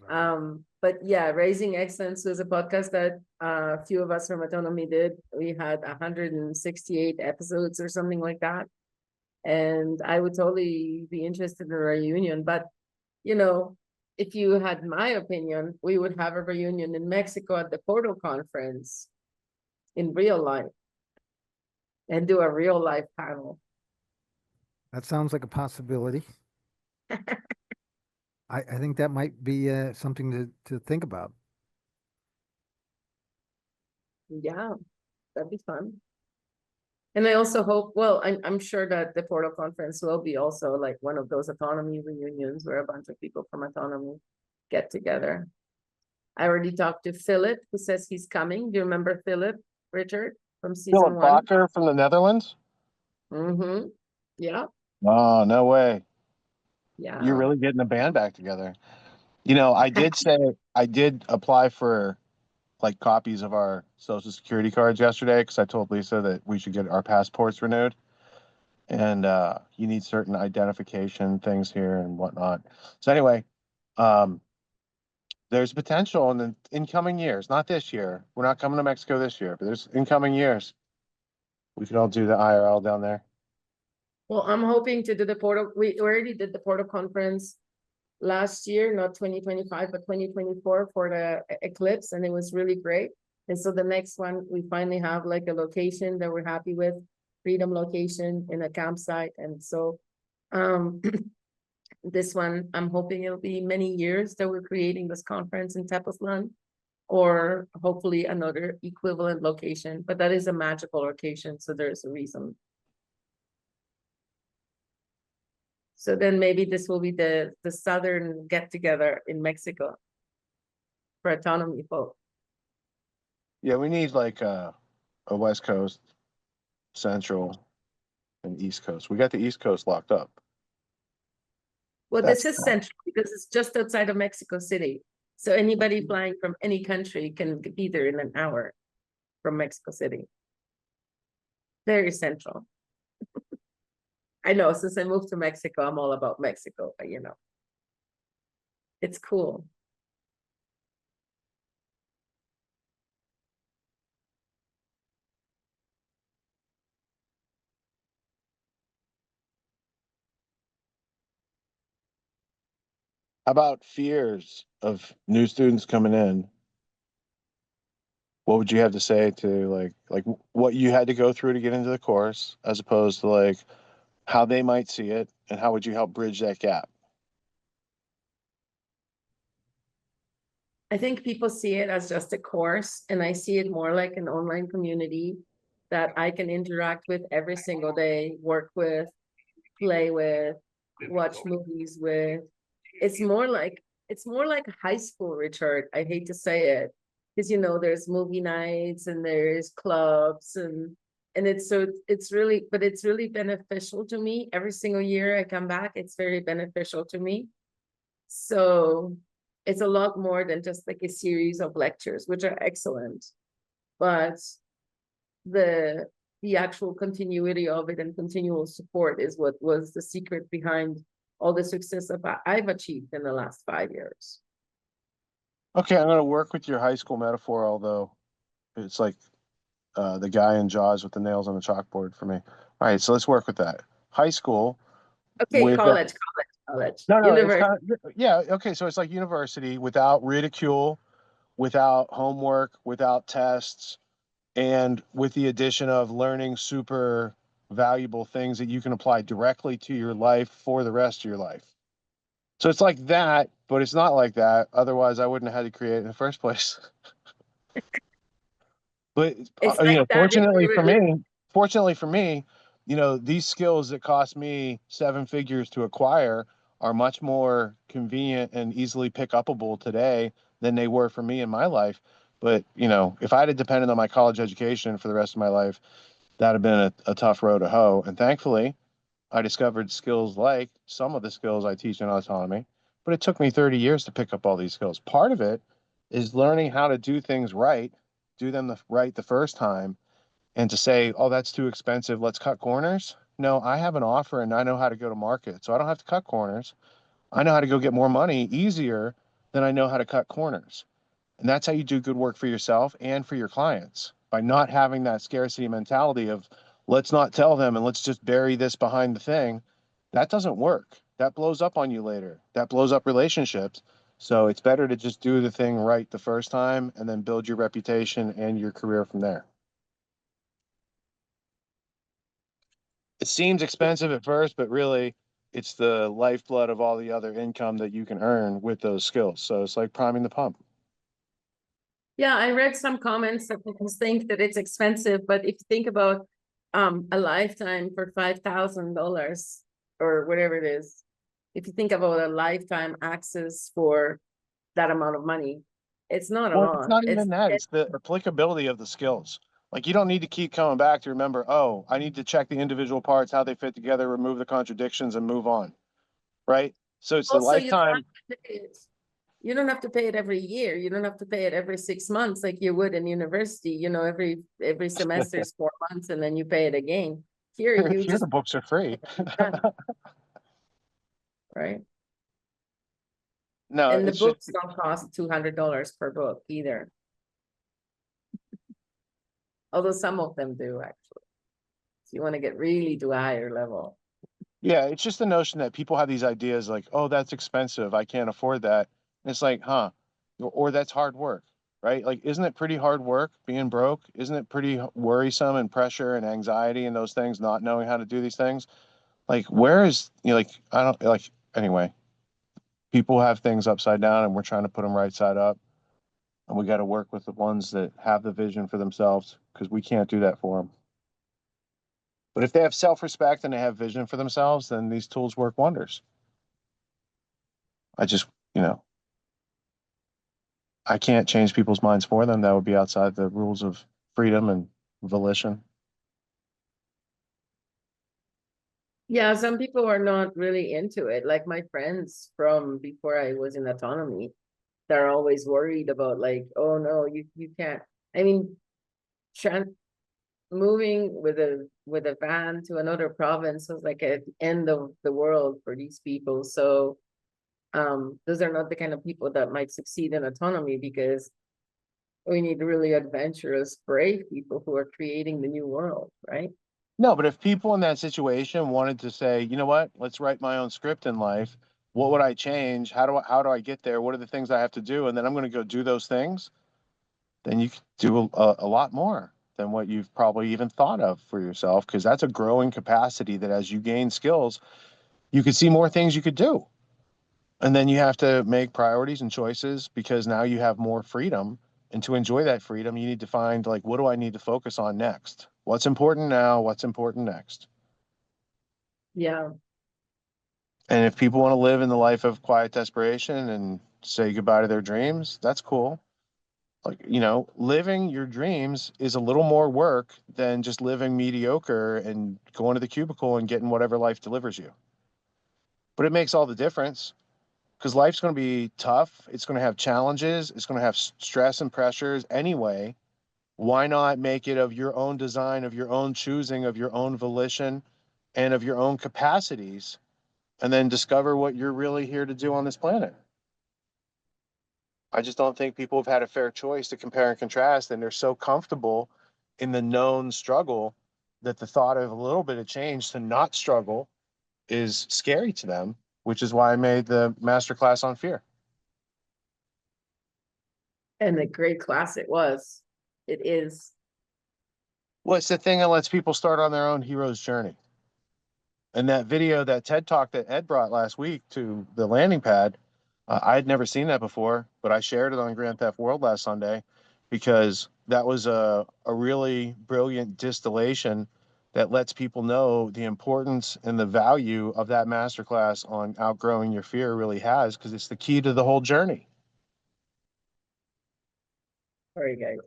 Sorry. But yeah, Raising Excellence was a podcast that a few of us from Autonomy did. We had 168 episodes or something like that. And I would totally be interested in a reunion. But, you know, if you had my opinion, we would have a reunion in Mexico at the Portal Conference in real life and do a real life panel. That sounds like a possibility. I think that might be something to think about. Yeah, that'd be fun. And I also hope, well, I'm sure that the Portal Conference will be also like one of those autonomy reunions where a bunch of people from autonomy get together. I already talked to Philip, who says he's coming. Do you remember Philip, Richard, from season Philip 1? Bakker from the Netherlands? Mm-hmm. Yeah. Oh, no way. Yeah. You're really getting the band back together. You know, I did apply for like copies of our social security cards yesterday because I told Lisa that we should get our passports renewed. And you need certain identification things here and whatnot. So anyway, There's potential in the incoming years, not this year. We're not coming to Mexico this year, but there's incoming years. We could all do the IRL down there. Well, I'm hoping to do the portal. We already did the portal conference last year, not 2025, but 2024 for the eclipse, and it was really great. And so the next one, we finally have like a location that we're happy with, Freedom location in a campsite. And so this one, I'm hoping it'll be many years that we're creating this conference in Tepoztlan, or hopefully another equivalent location, but that is a magical location, so there's a reason. So then maybe this will be the southern get-together in Mexico for autonomy folk. Yeah, we need like a West Coast, Central, and East Coast. We got the East Coast locked up. Well, That's this is central because it's just outside of Mexico City. So anybody flying from any country can be there in an hour from Mexico City. Very central. I know, since I moved to Mexico, I'm all about Mexico, but you know, it's cool. How about fears of new students coming in? What would you have to say to like what you had to go through to get into the course, as opposed to like how they might see it, and how would you help bridge that gap? I think people see it as just a course, and I see it more like an online community that I can interact with every single day, work with, play with, watch movies with. It's more like high school, Richard. I hate to say it, because you know there's movie nights and there's clubs and it's really, but it's really beneficial to me. Every single year I come back, it's very beneficial to me. So it's a lot more than just like a series of lectures, which are excellent, but the actual continuity of it and continual support is what was the secret behind all the success I've achieved in the last 5 years. Okay, I'm gonna work with your high school metaphor, although it's like the guy in Jaws with the nails on the chalkboard for me. All right, so let's work with that. High school. Okay, with college. no, it's University. kind of, yeah, okay, so it's like university without ridicule, without homework, without tests, and with the addition of learning super valuable things that you can apply directly to your life for the rest of your life. So it's like that, but it's not like that. Otherwise, I wouldn't have had to create it in the first place. But It's you like know, that. fortunately for me, you know, these skills that cost me 7 figures to acquire are much more convenient and easily pick upable today than they were for me in my life. But you know, if I had depended on my college education for the rest of my life, that'd have been a tough road to hoe. And thankfully, I discovered skills like some of the skills I teach in autonomy, but it took me 30 years to pick up all these skills. Part of it is learning how to do things right, do them right the first time, and to say, oh, that's too expensive, let's cut corners. No, I have an offer and I know how to go to market. So I don't have to cut corners. I know how to go get more money easier than I know how to cut corners. And that's how you do good work for yourself and for your clients, by not having that scarcity mentality of let's not tell them and let's just bury this behind the thing. That doesn't work. That blows up on you later. That blows up relationships. So it's better to just do the thing right the first time and then build your reputation and your career from there. It seems expensive at first, but really it's the lifeblood of all the other income that you can earn with those skills. So it's like priming the pump. Yeah, I read some comments that people think that it's expensive, but if you think about a lifetime for $5,000 or whatever it is, if you think about a lifetime access for that amount of money, it's not a Well, it's lot. not even that. It's the applicability of the skills. Like you don't need to keep coming back to remember, oh, I need to check the individual parts, how they fit together, remove the contradictions and move on. Right? So it's the Also, you don't lifetime. have to pay it. You don't have to pay it every year. You don't have to pay it every 6 months like you would in university. You know, every semester is 4 months and then you pay it again. Here you Here just the books are free. done, right? No, And the it's just books don't cost $200 per book either. Although some of them do actually. So you want to get really to a higher level. yeah, it's just the notion that people have these ideas like, oh, that's expensive, I can't afford that. And it's like, huh, or that's hard work, right? Like, isn't it pretty hard work being broke? Isn't it pretty worrisome and pressure and anxiety and those things, not knowing how to do these things? Like, where is, like, I don't like, anyway, people have things upside down and we're trying to put them right side up. And we got to work with the ones that have the vision for themselves because we can't do that for them. But if they have self-respect and they have vision for themselves, then these tools work wonders. I just, you know, I can't change people's minds for them. That would be outside the rules of freedom and volition. Yeah, some people are not really into it. Like my friends from before I was in autonomy, they're always worried about like, oh no, you can't. I mean, moving with a van to another province was like at the end of the world for these people. So those are not the kind of people that might succeed in autonomy because we need really adventurous, brave people who are creating the new world, right? No, but if people in that situation wanted to say, you know what, let's write my own script in life. What would I change? How do I get there? What are the things I have to do? And then I'm going to go do those things. Then you can do a lot more than what you've probably even thought of for yourself, because that's a growing capacity that as you gain skills, you could see more things you could do. And then you have to make priorities and choices because now you have more freedom. And to enjoy that freedom, you need to find like, what do I need to focus on next? What's important now? What's important next? Yeah. And if people want to live in the life of quiet desperation and say goodbye to their dreams, that's cool. Like, you know, living your dreams is a little more work than just living mediocre and going to the cubicle and getting whatever life delivers you. But it makes all the difference because life's going to be tough. It's going to have challenges. It's going to have stress and pressures anyway. Why not make it of your own design, of your own choosing, of your own volition, and of your own capacities, and then discover what you're really here to do on this planet? I just don't think people have had a fair choice to compare and contrast, and they're so comfortable in the known struggle that the thought of a little bit of change to not struggle is scary to them, which is why I made the masterclass on fear. And a great class it was. It is. Well, it's the thing that lets people start on their own hero's journey. And that video, that TED talk that Ed brought last week to the landing pad, I had never seen that before, but I shared it on Grand Theft World last Sunday because that was a really brilliant distillation that lets people know the importance and the value of that masterclass on outgrowing your fear really has, because it's the key to the whole journey. Sorry, guys.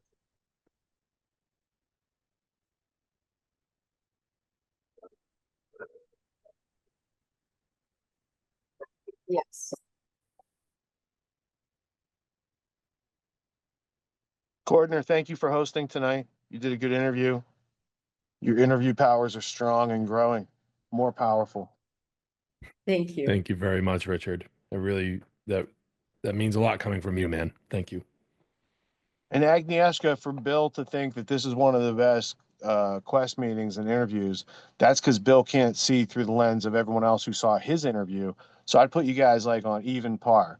Yes. Cordner, thank you for hosting tonight. You did a good interview. Your interview powers are strong and growing, more powerful. Thank you. Thank you very much, Richard. I really, that means a lot coming from you, man. Thank you. And Agnieszka, for Bill to think that this is one of the best Quest meetings and interviews, that's because Bill can't see through the lens of everyone else who saw his interview. So I'd put you guys like on even par.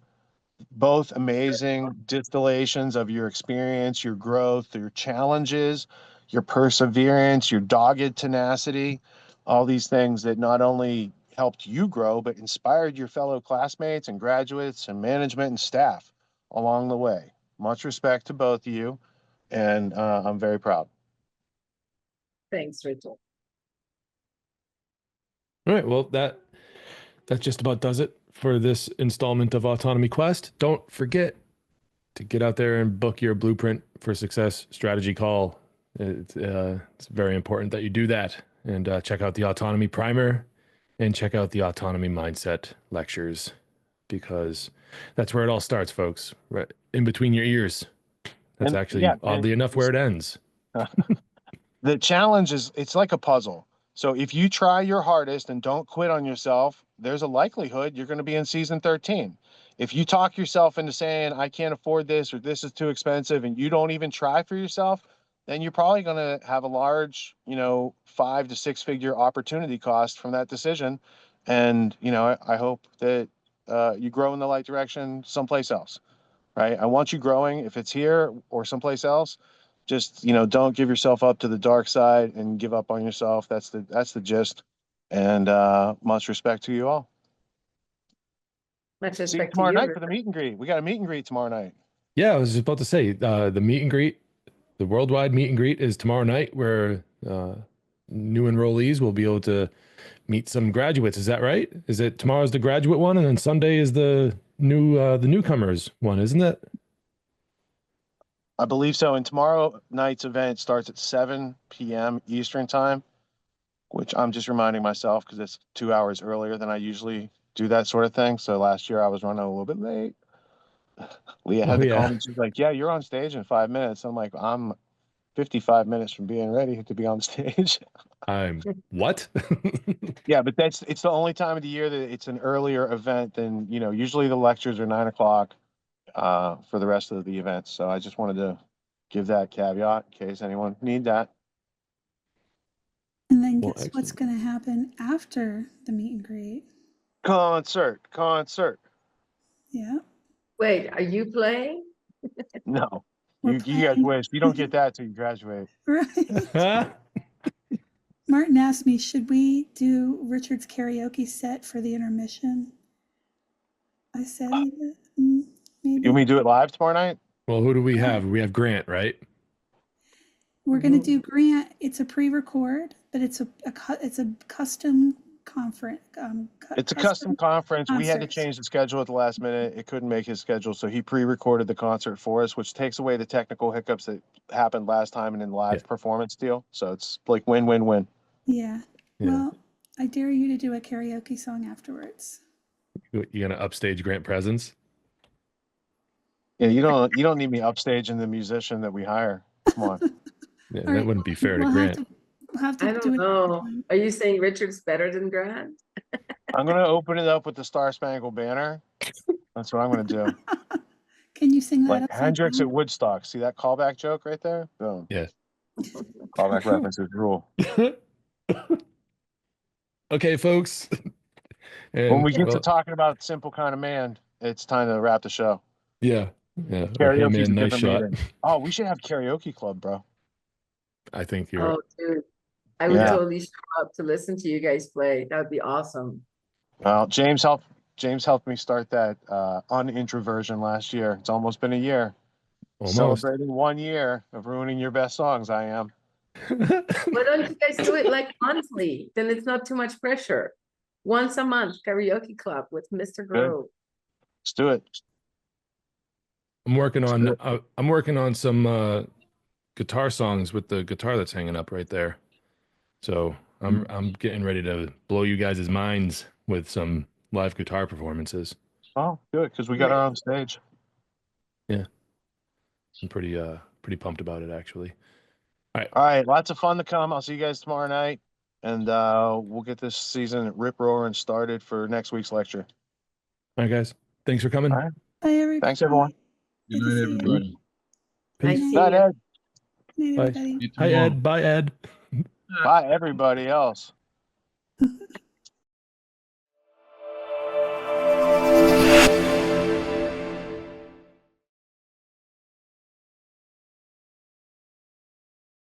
Both amazing distillations of your experience, your growth, your challenges, your perseverance, your dogged tenacity, all these things that not only helped you grow, but inspired your fellow classmates and graduates and management and staff along the way. Much respect to both of you, and I'm very proud. Thanks, Rachel. All right. Well, that just about does it for this installment of Autonomy Quest. Don't forget to get out there and book your Blueprint for Success strategy call. It's very important that you do that, and check out the Autonomy Primer and check out the Autonomy Mindset lectures, because that's where it all starts, folks. Right in between your ears. That's And, actually, yeah, oddly enough, where it ends. The challenge is it's like a puzzle. So if you try your hardest and don't quit on yourself, there's a likelihood you're going to be in season 13. if you talk yourself into saying, I can't afford this, or this is too expensive, and you don't even try for yourself, then you're probably going to have a large, 5 to 6 figure opportunity cost from that decision. And, I hope that you grow in the right direction someplace else, right? I want you growing. If it's here or someplace else, just, don't give yourself up to the dark side and give up on yourself. That's the gist. And much respect to you all. Much See you respect to tomorrow you. night for the meet and greet. We got a meet and greet tomorrow night. Yeah, I was just about to say the meet and greet, the worldwide meet and greet is tomorrow night, where new enrollees will be able to meet some graduates. Is that right? Is it tomorrow's the graduate one, and then Sunday is the newcomers one, isn't it? I believe so. And tomorrow night's event starts at 7 p.m. Eastern time, which I'm just reminding myself because it's 2 hours earlier than I usually do that sort of thing. So last year I was running a little bit late. Leah had Oh, to yeah. call me. She's like, yeah, you're on stage in 5 minutes. I'm like, I'm 55 minutes from being ready to be on stage. I'm what? Yeah, but it's the only time of the year that it's an earlier event than, usually the lectures are 9 o'clock for the rest of the events. So I just wanted to give that caveat in case anyone need that. And then Well, guess what's excellent. going to happen after the meet and greet? Concert. Yeah, Wait, are you playing? No, we're you guys playing. wish. You don't get that till you graduate. Right. Martin asked me, should we do Richard's karaoke set for the intermission? I said, maybe. You want me to do it live tomorrow night? Well, who do we have? We have Grant, right? We're going to do Grant. It's a pre-record, but it's a custom conference. It's a custom conference. We had to concert. change the schedule at the last minute. It couldn't make his schedule, so he pre-recorded the concert for us, which takes away the technical hiccups that happened last time and in live performance deal. So it's like win-win-win. Yeah. Yeah. Well, I dare you to do a karaoke song afterwards. You gonna upstage Grant Presence? Yeah, you don't need me upstaging the musician that we hire. Come on. Yeah, All that right, wouldn't be fair to Grant. We'll have to I do don't it. know. Are you saying Richard's better than Grant? I'm gonna open it up with the Star Spangled Banner. That's what I'm gonna do. Can you sing that Like upside Hendrix down? at Woodstock. See that callback joke right there? Boom. Yeah. Callback references rule. Okay, folks. And When we get to well, talking about Simple Kind of Man, it's time to wrap the show. yeah. Or hey Karaoke's a man, nice different shot. meeting. Oh, we should have karaoke club, bro. I think you're Oh, dude. I would Yeah. totally show up to listen to you guys play. That would be awesome. Well, James helped me start that unintroversion last year. It's almost been a year. almost. Celebrating 1 year of ruining your best songs. I am. Why don't you guys do it like monthly? Then it's not too much pressure. Once a month, karaoke club with Mr. Grove. Let's do it. I'm working on some guitar songs with the guitar that's hanging up right there. So I'm getting ready to blow you guys' minds with some live guitar performances. Oh, good, because we got our own stage. Yeah. I'm pretty pumped about it actually. All right, lots of fun to come. I'll see you guys tomorrow night, and we'll get this season rip roaring started for next week's lecture. All right, guys. Thanks for coming. All right. Bye, everybody. Thanks, everyone. Good Good to night, see you. everybody. I Peace. see Night, you. Ed. Night, Bye. everybody. See you Hi, tomorrow. Ed. Bye, Ed. Bye, everybody else.